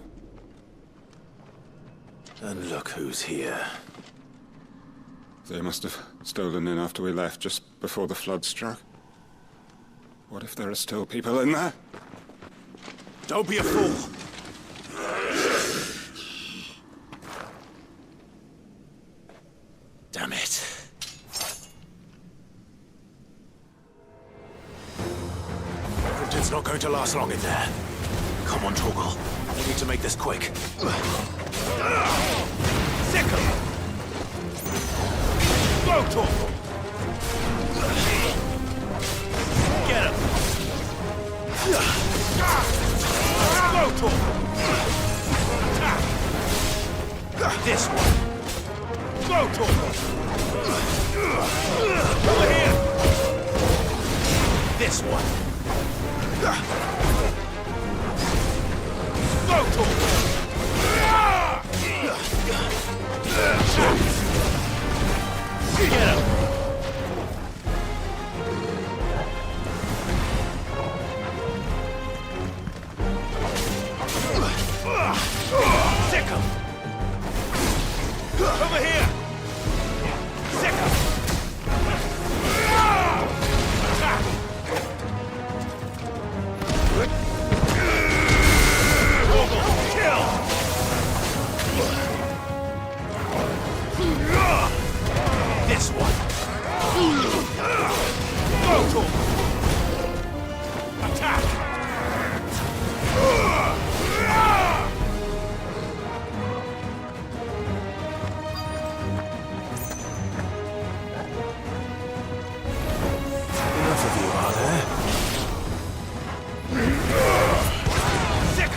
And look who's here. They must have stolen in after we left, just before the flood struck. What if there are still people in there? Don't be a fool! Damn it. Quentin's not going to last long in there. Come on, Torgal. We need to make this quick. Sick him! Go, Torgal! Get him! Go, Torgal! This one! Go, Torgal! Over here! This one! Go, Torgal! Get him! Sick him! Over here! Sick him! Kill! This one! Go to him! Attack! Enough of you, are there? Sick of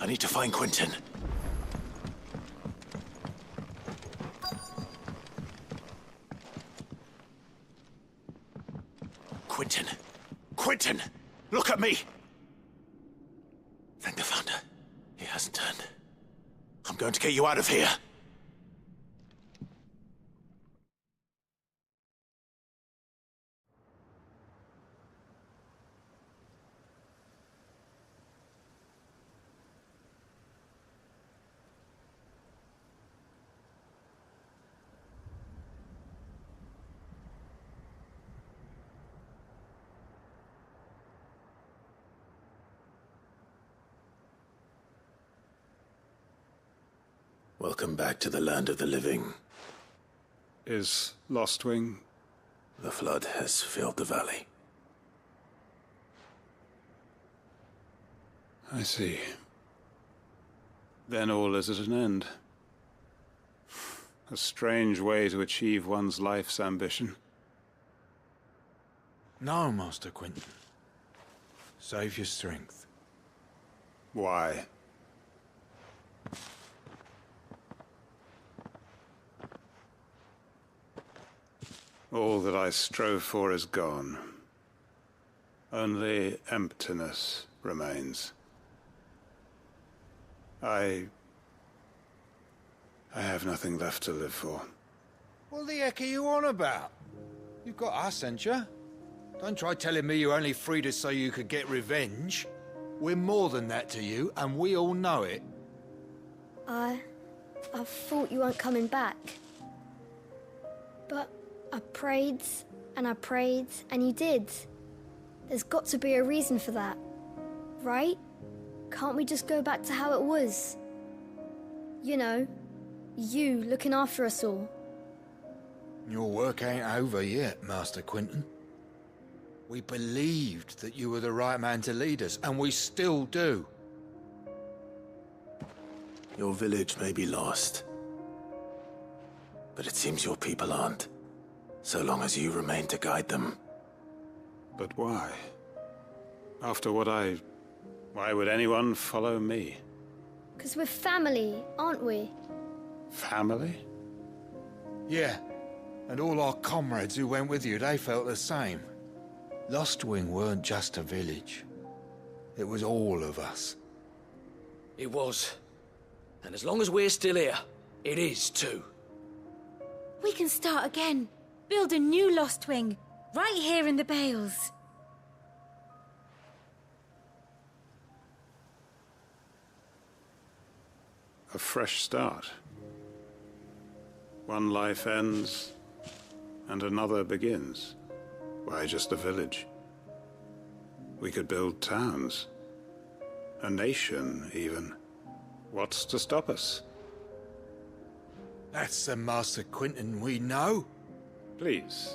I need to find Quentin. Quentin! Quentin! Look at me! Thank the Founder. He hasn't turned. I'm going to get you out of here. Welcome back to the land of the living. Is Lostwing? The flood has filled the valley. I see. Then all is at an end. A strange way to achieve one's life's ambition. No, Master Quentin. Save your strength. Why? All that I strove for is gone. Only emptiness remains. I have nothing left to live for. What the heck are you on about? You've got us, ain't you? Don't try telling me you only freed us so you could get revenge. We're more than that to you, and we all know it. I thought you weren't coming back. But I prayed, and you did. There's got to be a reason for that, right? Can't we just go back to how it was? You know, you looking after us all. Your work ain't over yet, Master Quentin. We believed that you were the right man to lead us, and we still do. Your village may be lost, but it seems your people aren't. So long as you remain to guide them. But why? After what why would anyone follow me? 'Cause we're family, aren't we? Family? Yeah, and all our comrades who went with you, they felt the same. Lostwing weren't just a village. It was all of us. It was. And as long as we're still here, it is too. We can start again. Build a new Lostwing, right here in the Bales. A fresh start. One life ends, and another begins. Why, just a village. We could build towns. A nation, even. What's to stop us? That's the Master Quentin we know. Please.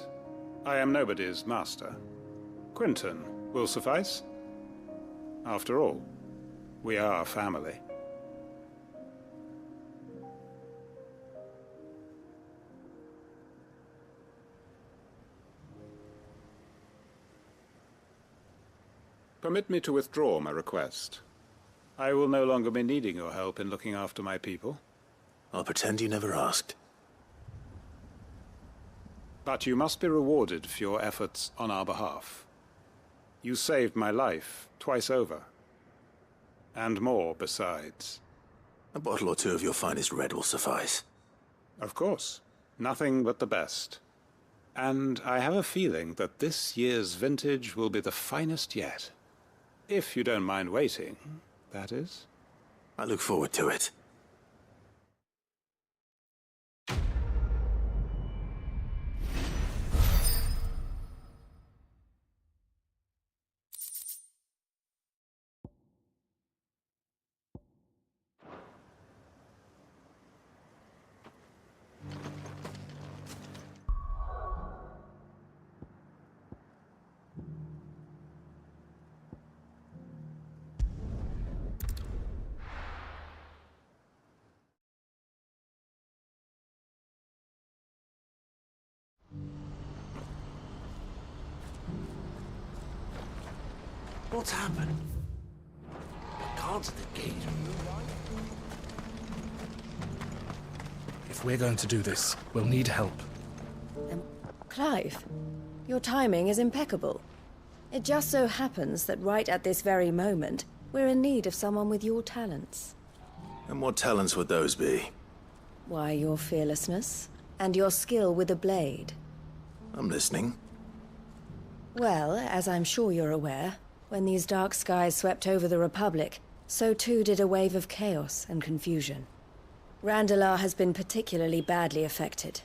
I am nobody's master. Quentin will suffice. After all, we are family. Permit me to withdraw my request. I will no longer be needing your help in looking after my people. I'll pretend you never asked. But you must be rewarded for your efforts on our behalf. You saved my life twice over. And more besides. A bottle or two of your finest red will suffice. Of course. Nothing but the best. And I have a feeling that this year's vintage will be the finest yet. If you don't mind waiting, that is. I look forward to it. What's happened? answer the gate. If we're going to do this, we'll need help. Clive, your timing is impeccable. It just so happens that right at this very moment, we're in need of someone with your talents. And what talents would those be? Why, your fearlessness, and your skill with a blade. I'm listening. Well, as I'm sure you're aware, when these dark skies swept over the Republic, so too did a wave of chaos and confusion. Randalar has been particularly badly affected.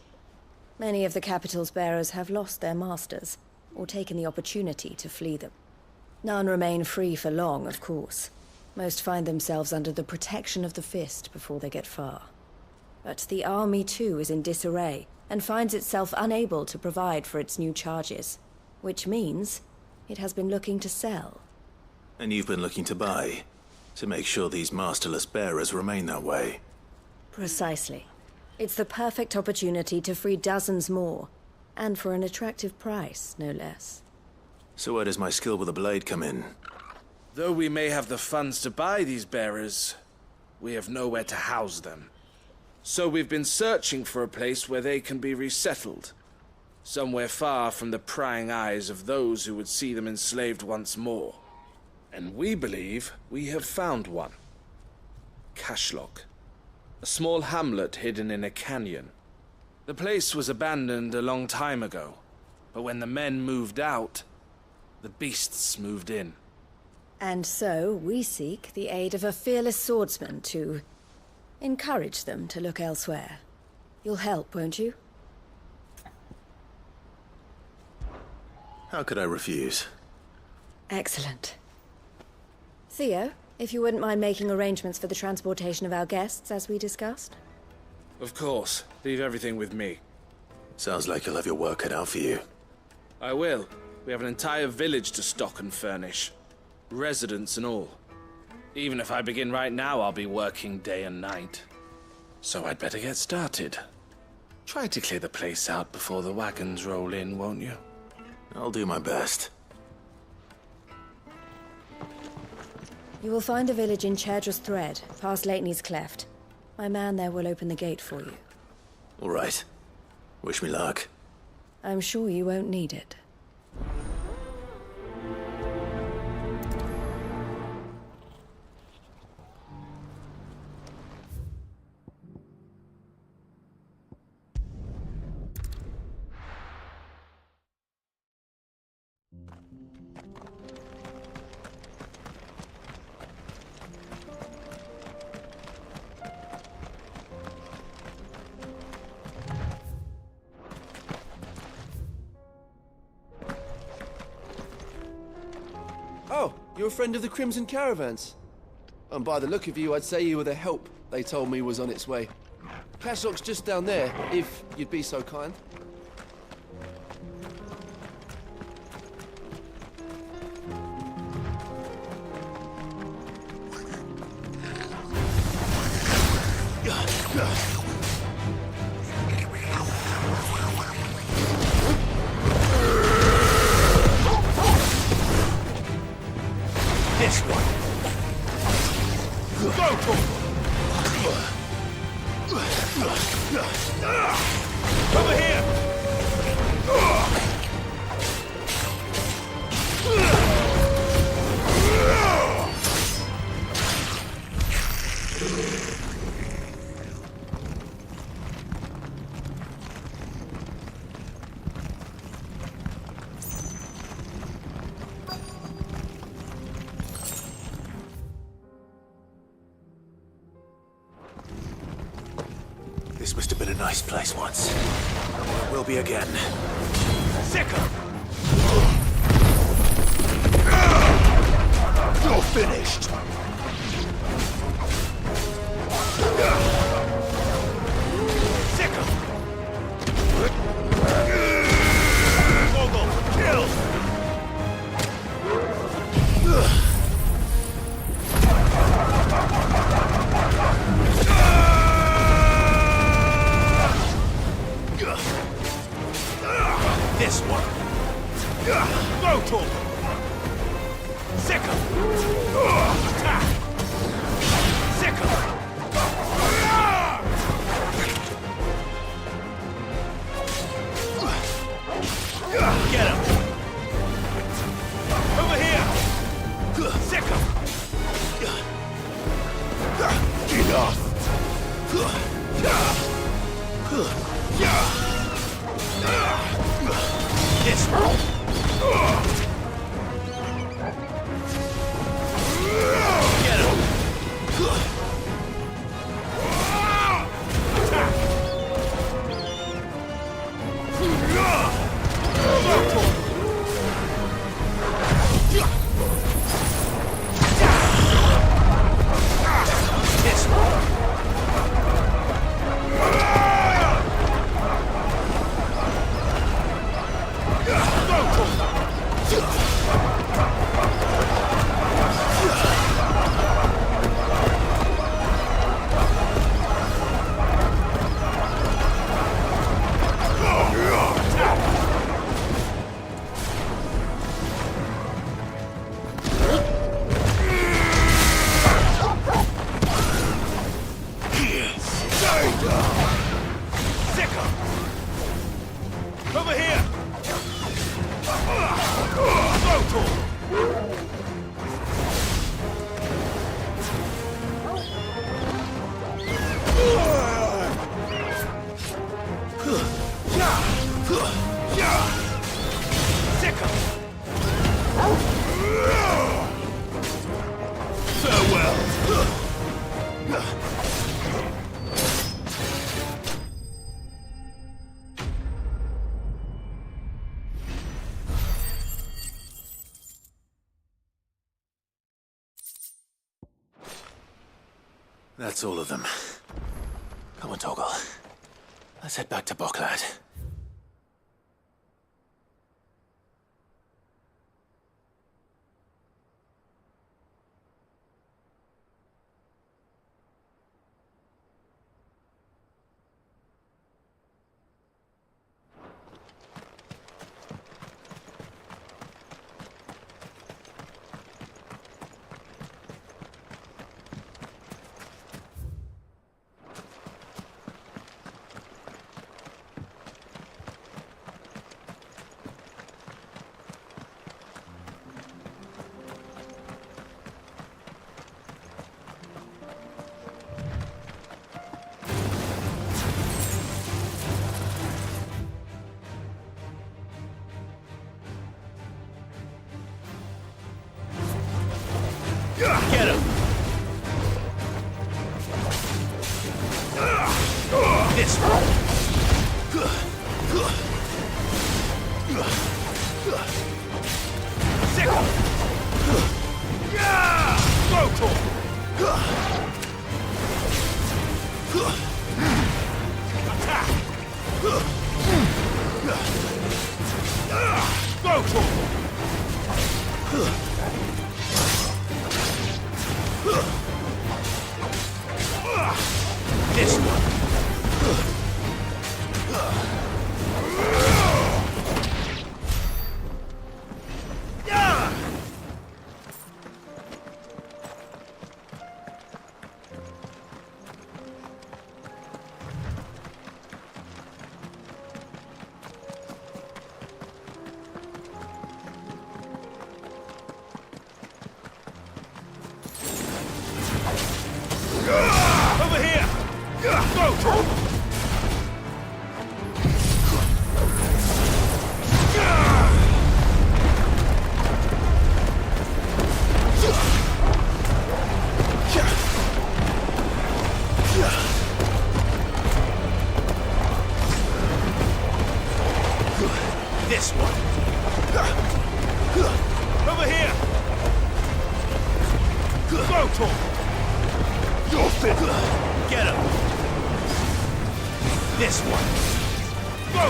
Many of the capital's bearers have lost their masters, or taken the opportunity to flee them. None remain free for long, of course. Most find themselves under the protection of the Fist before they get far. But the army too is in disarray, and finds itself unable to provide for its new charges. Which means it has been looking to sell. And you've been looking to buy, to make sure these masterless bearers remain that way. Precisely. It's the perfect opportunity to free dozens more, and for an attractive price, no less. So where does my skill with a blade come in? Though we may have the funds to buy these bearers, we have nowhere to house them. So we've been searching for a place where they can be resettled. Somewhere far from the prying eyes of those who would see them enslaved once more. And we believe we have found one. Cashlock. A small hamlet hidden in a canyon. The place was abandoned a long time ago, but when the men moved out, the beasts moved in. And so we seek the aid of a fearless swordsman to encourage them to look elsewhere. You'll help, won't you? How could I refuse? Excellent. Theo, if you wouldn't mind making arrangements for the transportation of our guests, as we discussed. Of course. Leave everything with me. Sounds like you'll have your work cut out for you. I will. We have an entire village to stock and furnish. Residents and all. Even if I begin right now, I'll be working day and night. So I'd better get started. Try to clear the place out before the wagons roll in, won't you? I'll do my best. You will find a village in Chairdress Thread, past Lateney's Cleft. My man there will open the gate for you. All right. Wish me luck. I'm sure you won't need it. Oh, you're a friend of the Crimson Caravans. And by the look of you, I'd say you were the help they told me was on its way. Cashlock's just down there, if you'd be so kind. This one. Go for Over here. This must have been a nice place once. It will be again. Sicker! You're finished! Sicker! Mogul, kill! This one. Go to him. Sicker. Attack. Get him! Over here! Sick him! Enough! This one! Get him! Over here! That's all of them. Come on, Toggle. Let's head back to Boklad. Get him! This one! Sick him! Go! Attack! This one. Over here! Go! This one. Over here! Go! You're fit! Get him! This one! Go!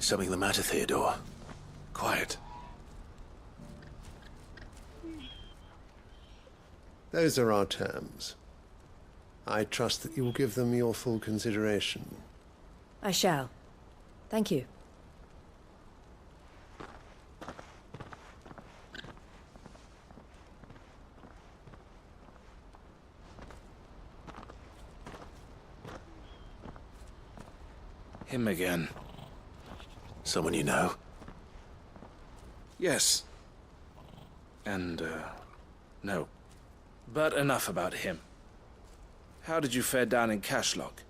Something the matter, Theodore? Quiet. Those are our terms. I trust that you will give them your full consideration. I shall. Thank you. Him again. Someone you know? Yes. And, no. But enough about him. How did you fare down in Cashlock?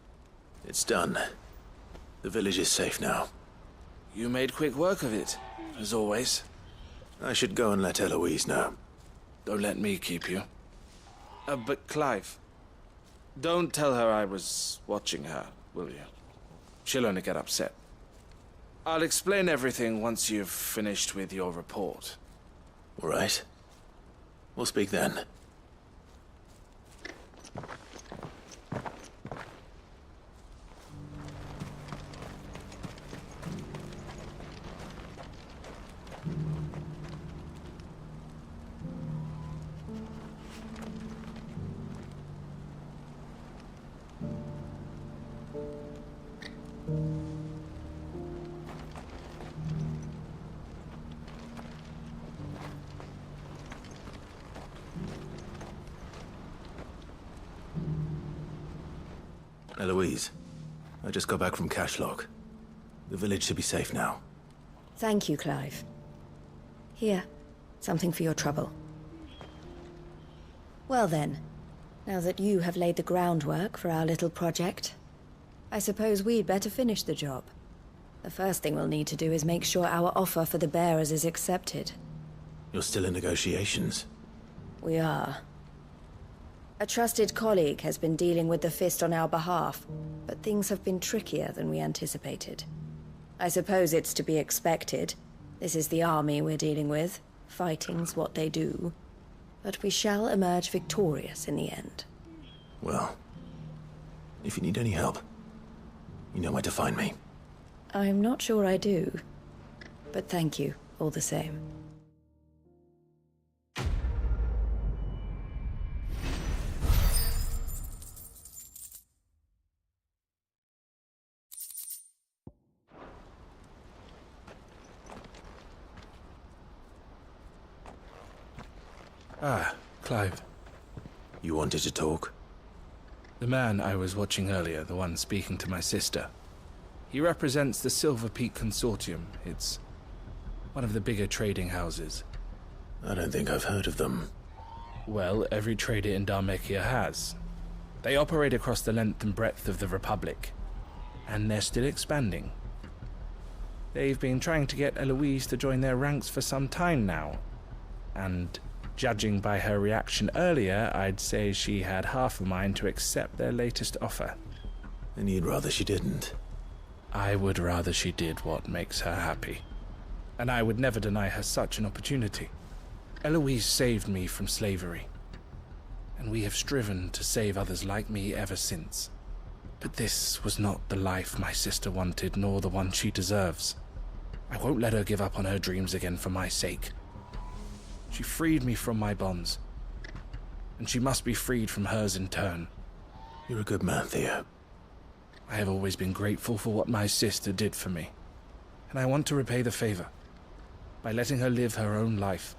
It's done. The village is safe now. You made quick work of it, as always. I should go and let Eloise know. Don't let me keep you. But Clive, don't tell her I was watching her, will you? She'll only get upset. I'll explain everything once you've finished with your report. All right. We'll speak then. Eloise, I just got back from Cashlock. The village should be safe now. Thank you, Clive. Here, something for your trouble. Well then, now that you have laid the groundwork for our little project, I suppose we'd better finish the job. The first thing we'll need to do is make sure our offer for the bearers is accepted. You're still in negotiations? We are. A trusted colleague has been dealing with the Fist on our behalf, but things have been trickier than we anticipated. I suppose it's to be expected. This is the army we're dealing with. Fighting's what they do. But we shall emerge victorious in the end. Well, if you need any help, you know where to find me. I'm not sure I do, but thank you all the same. Ah, Clive. You wanted to talk? The man I was watching earlier, the one speaking to my sister. He represents the Silver Peak Consortium. It's one of the bigger trading houses. I don't think I've heard of them. Well, every trader in Dharmekia has. They operate across the length and breadth of the Republic, and they're still expanding. They've been trying to get Eloise to join their ranks for some time now, and judging by her reaction earlier, I'd say she had half a mind to accept their latest offer. And you'd rather she didn't? I would rather she did what makes her happy. And I would never deny her such an opportunity. Eloise saved me from slavery, and we have striven to save others like me ever since. But this was not the life my sister wanted, nor the one she deserves. I won't let her give up on her dreams again for my sake. She freed me from my bonds, and she must be freed from hers in turn. You're a good man, Theo. I have always been grateful for what my sister did for me, and I want to repay the favor by letting her live her own life.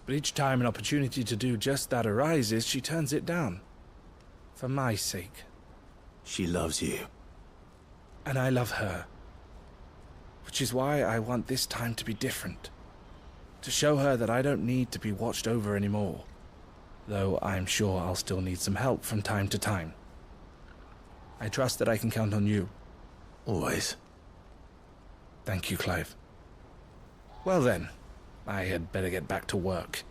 But each time an opportunity to do just that arises, she turns it down. For my sake. She loves you. And I love her. Which is why I want this time to be different. To show her that I don't need to be watched over anymore. Though I'm sure I'll still need some help from time to time. I trust that I can count on you. Always. Thank you, Clive. Well then, I had better get back to work.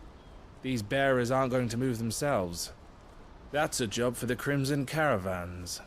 These bearers aren't going to move themselves. That's a job for the Crimson Caravans.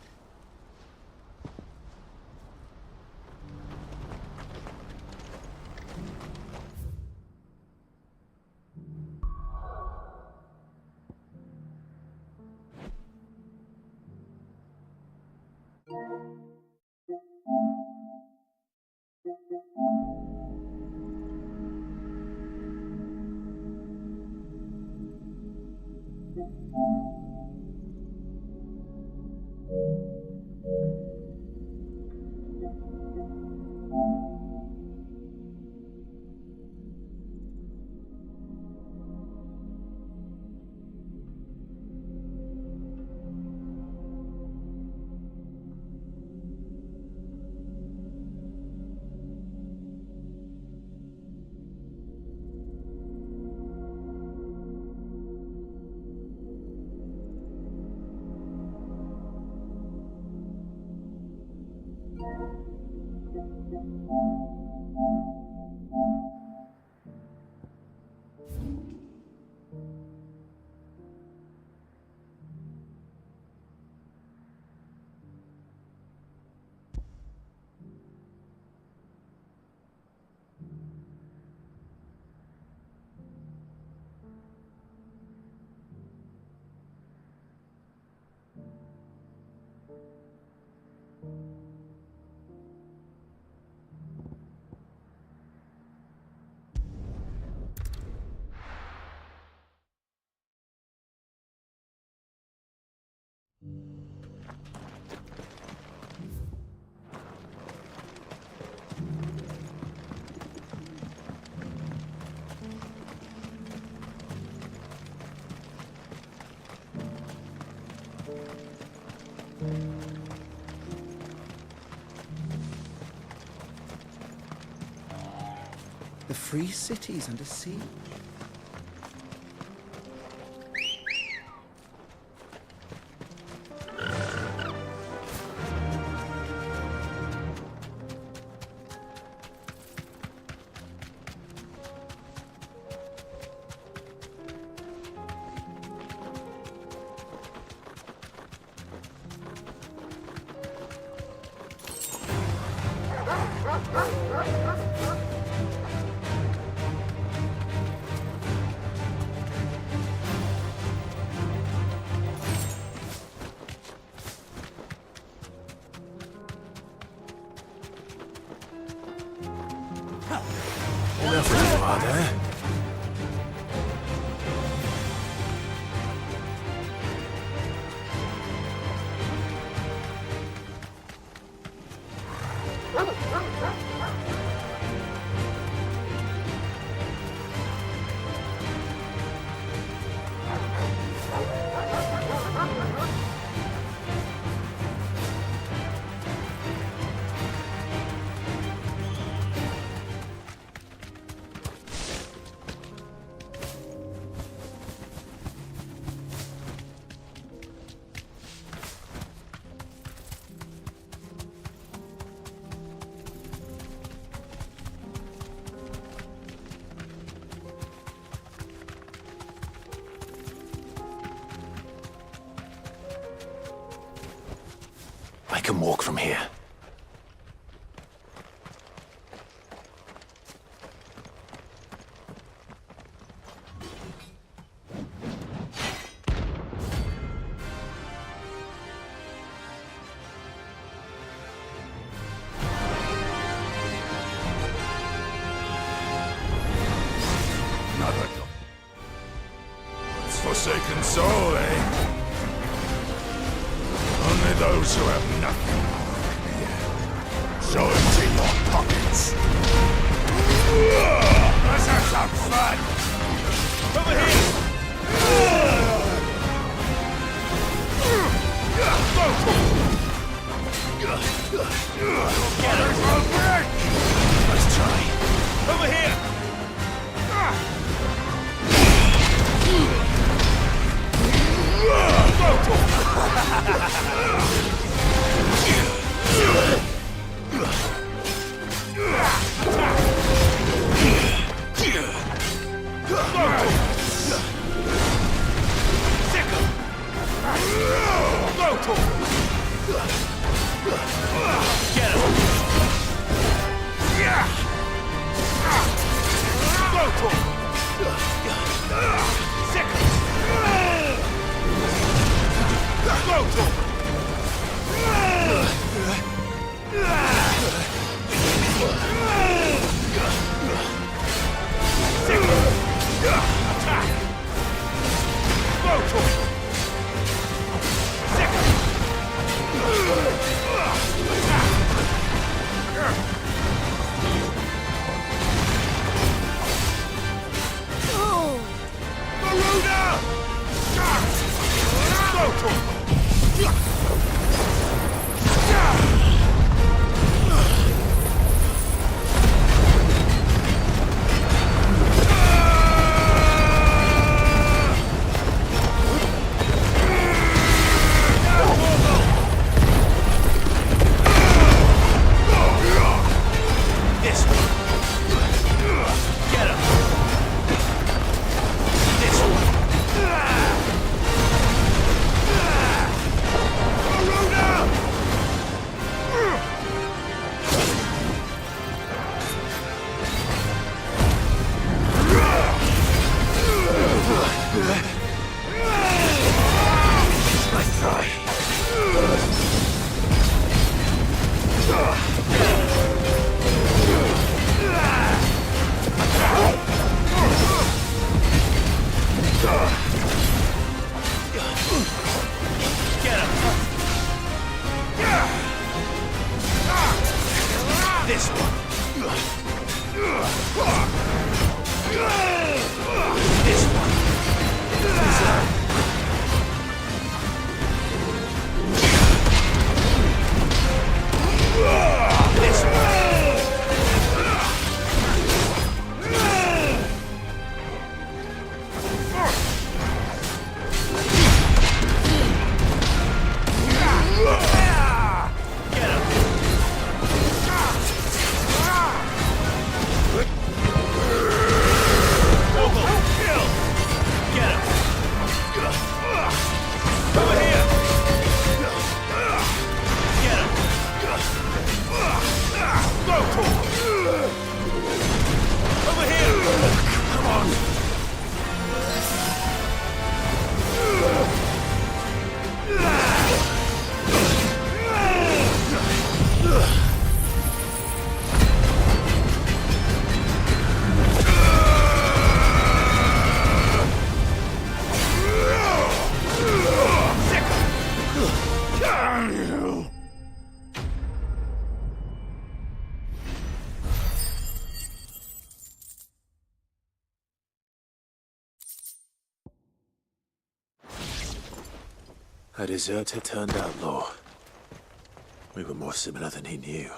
The free city's under siege. Enough of you, are there? I can walk from here. Another forsaken soul, eh? Only those who have nothing more. So empty your pockets. Let's have some fun! Over here! Let's try. Over here! Get him! This one! This one! This one! A deserter turned outlaw. We were more similar than he knew.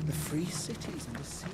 The free cities and the sea.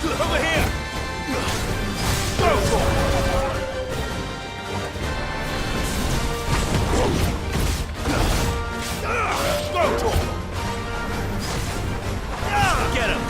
Over here! Go for it! Get him!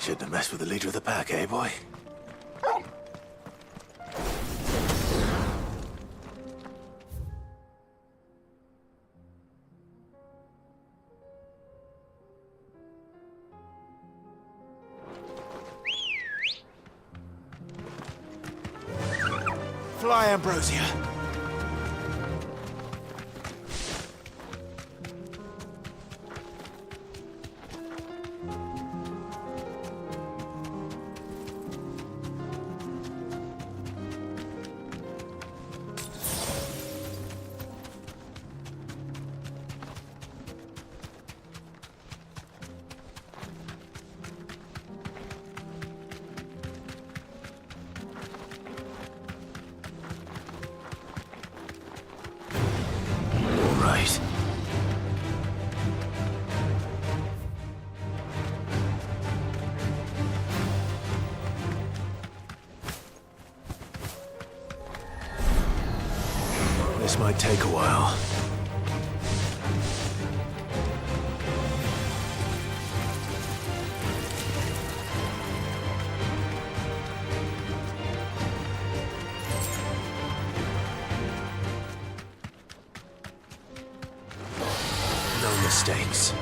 Shouldn't have messed with the leader of the pack, eh, boy? Fly, Ambrosia. Right. This might take a while. No mistakes.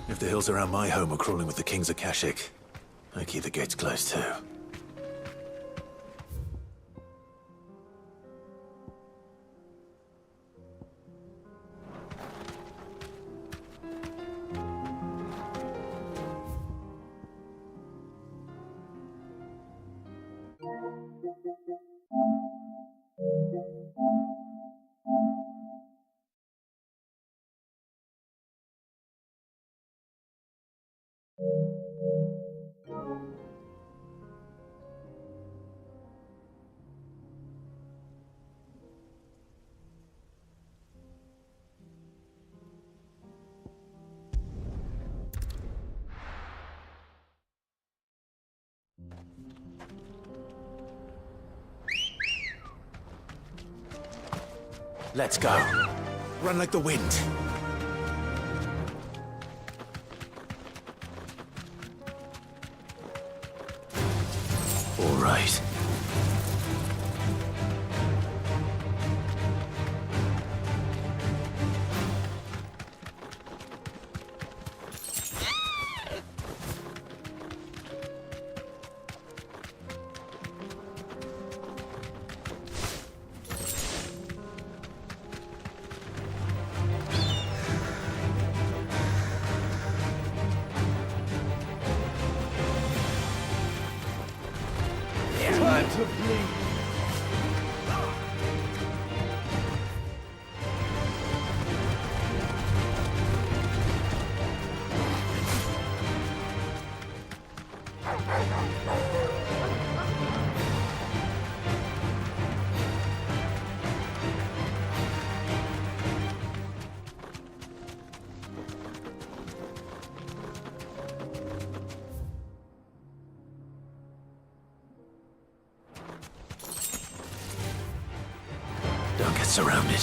If the hills around my home are crawling with the King's Akashic, I keep the gates closed too. Let's go. Run like the wind. All right. Time to bleed. Don't get surrounded.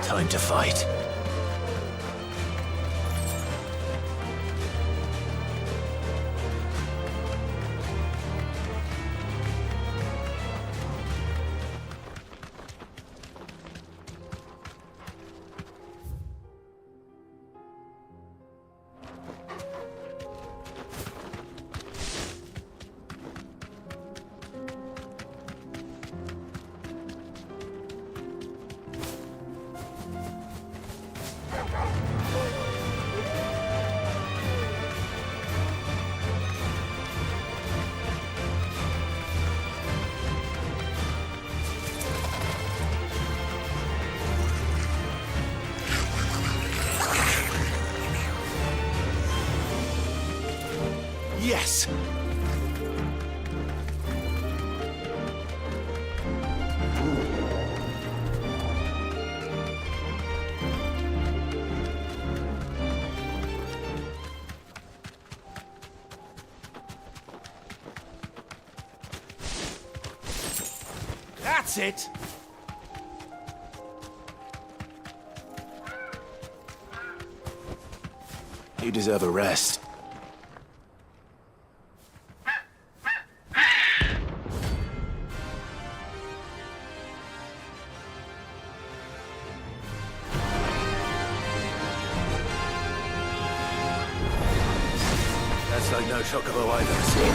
Time to fight. Yes! That's it! You deserve a rest. That's like no chocobo I've ever seen.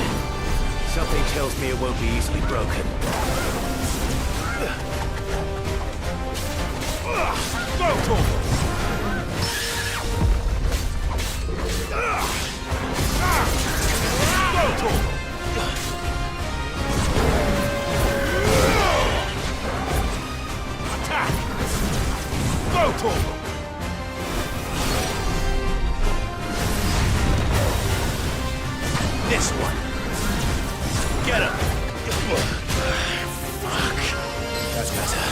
Something tells me it won't be easily broken. Go, Torval! Go, Torval! Attack! Go, Torval! This one. Get him. Fuck. That's better.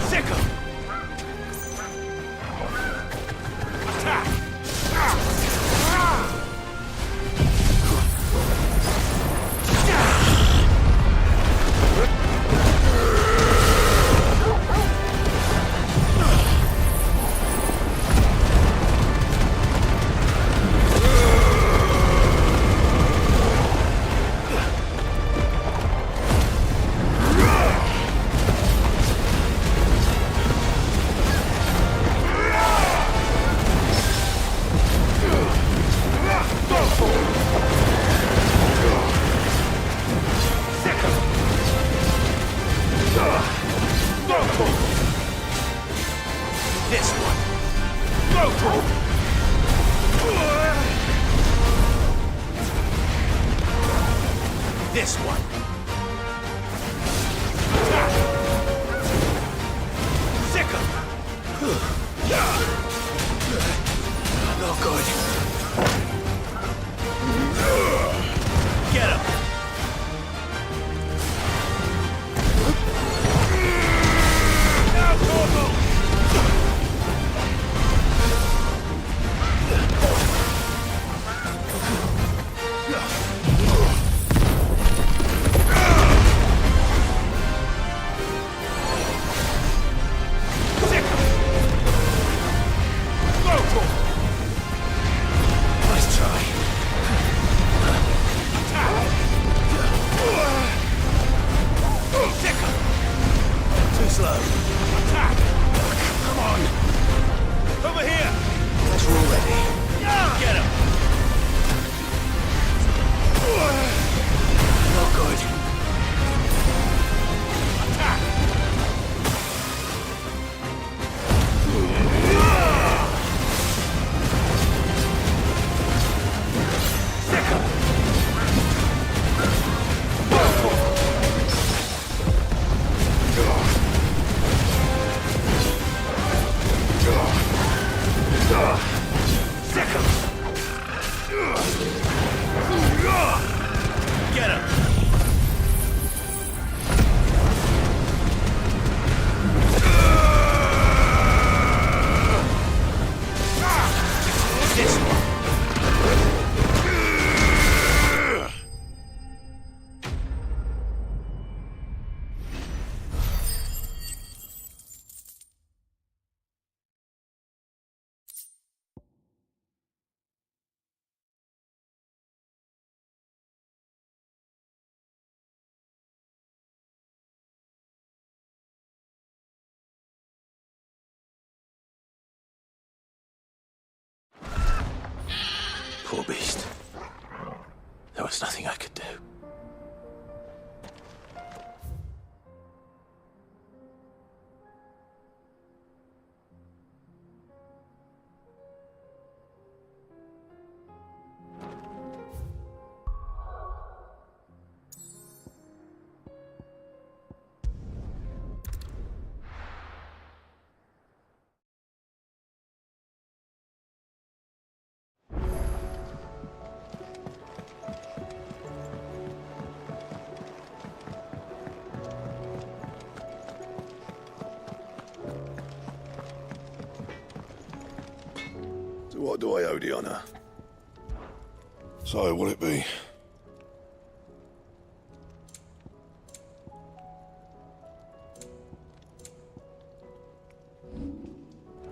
Sick him. Attack. slow. Attack! Come on! Over here! As we're all ready. Get him! Not good. Attack! Get him! This one. Poor beast. There was nothing I could do. So what do I owe the honour? So, will it be?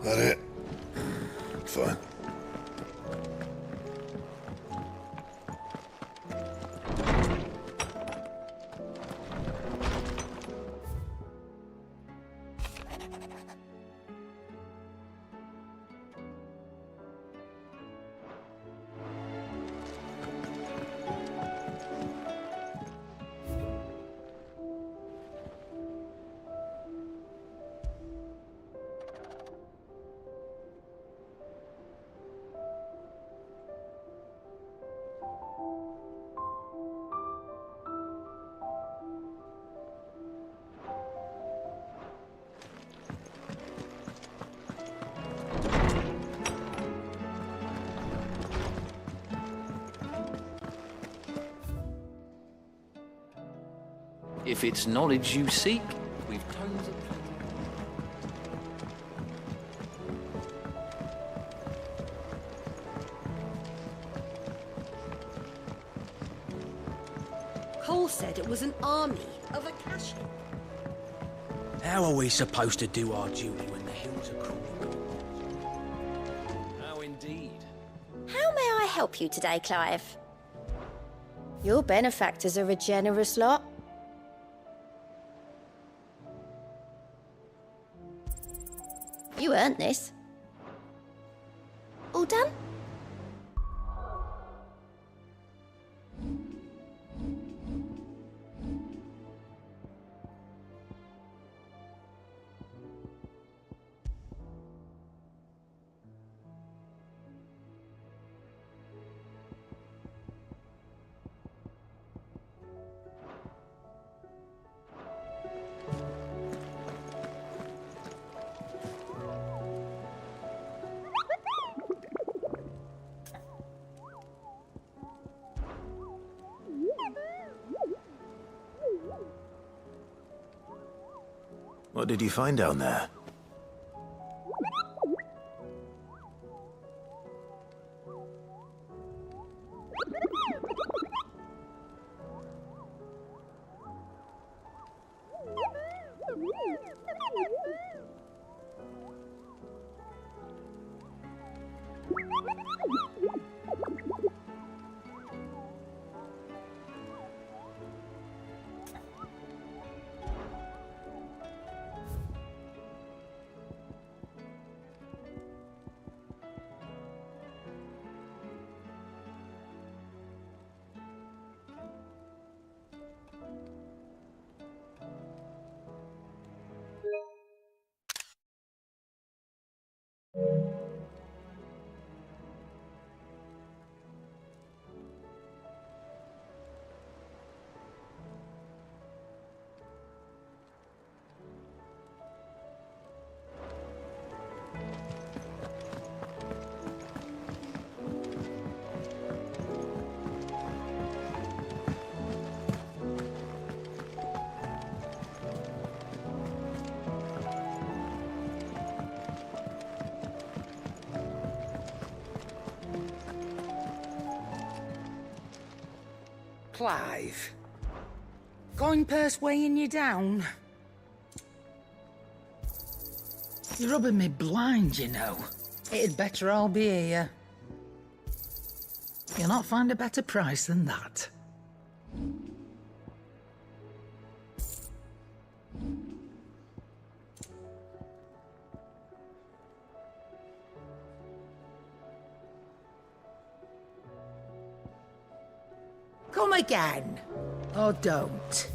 That it? Fine. If it's knowledge you seek, we've tons of Cole said it was an army of Akashi. How are we supposed to do our duty when the hills are crawling? How indeed. How may I help you today, Clive? Your benefactors are a generous lot. You earned this. All done? What did you find down there? Clive. Coin purse weighing you down? You're rubbing me blind, you know. It'd better all be here. You'll not find a better price than that. Come again. Or don't.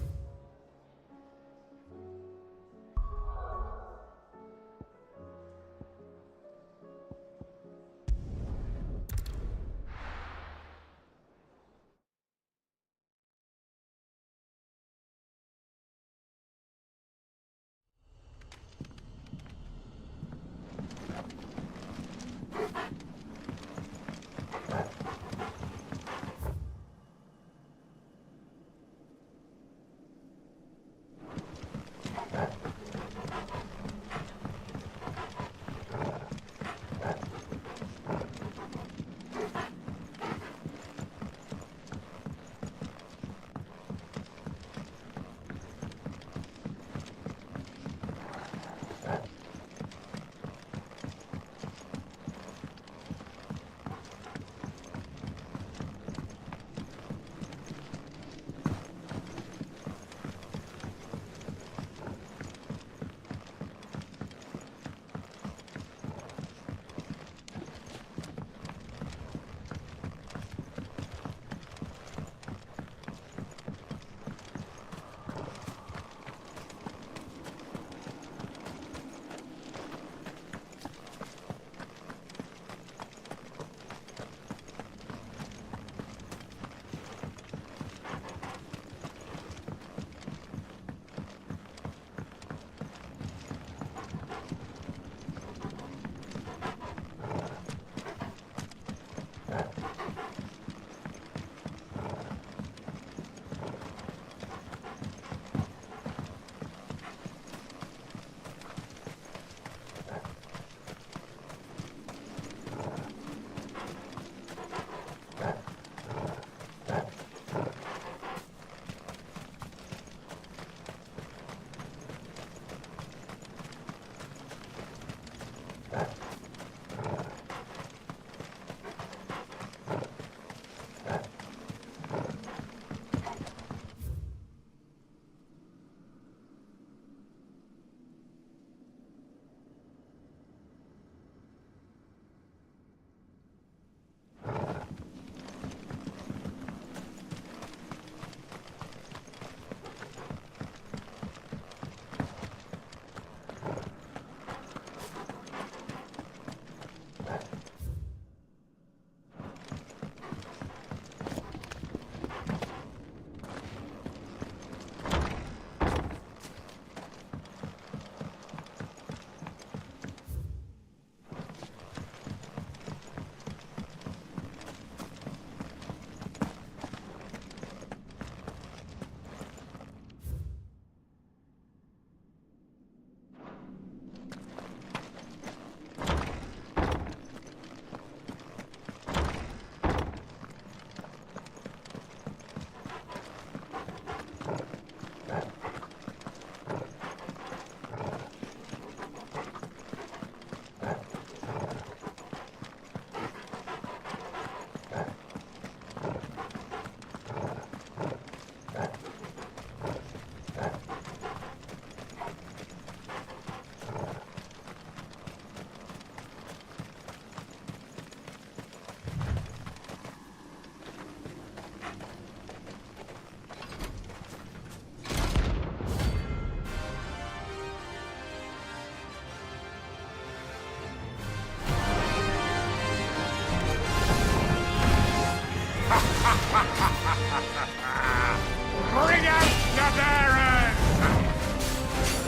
Bring out the bearers!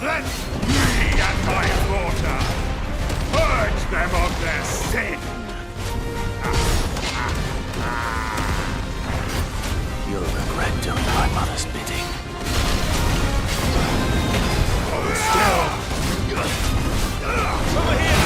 Let me and my daughter purge them of their sin! You'll regret doing my mother's bidding. Hold still! Over here!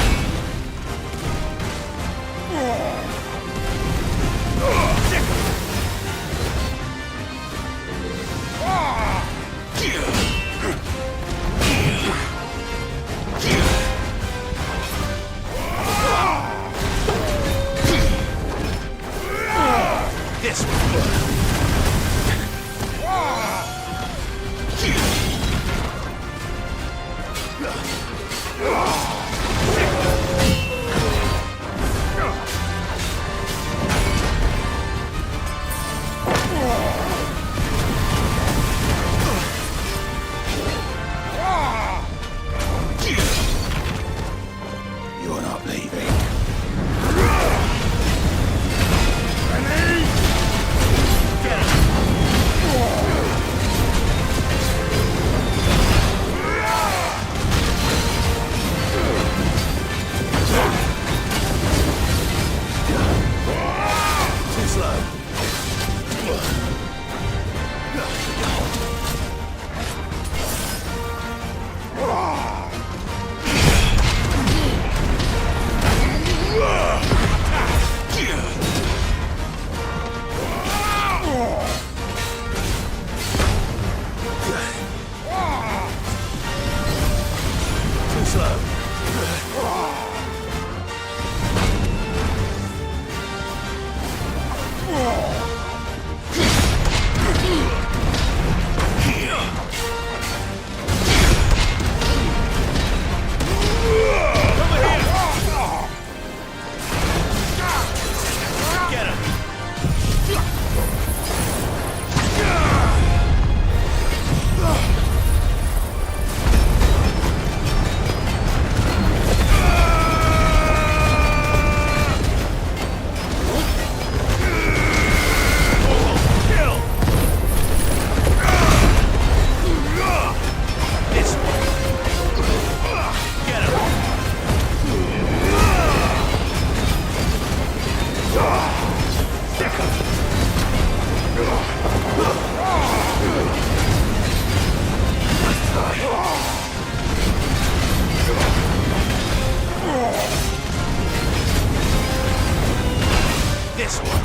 This one.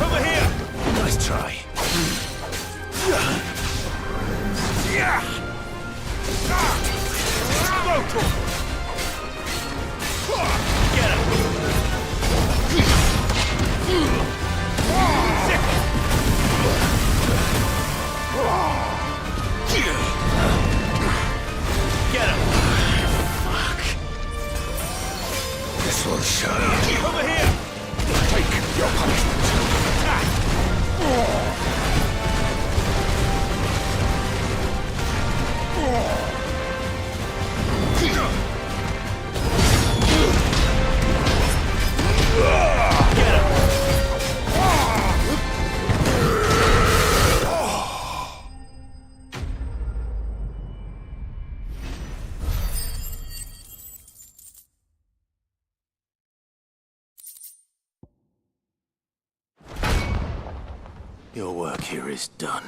Over here. Nice try. Get him. Get him. Fuck. This will show you. Over here. Take your punishment. Your work here is done.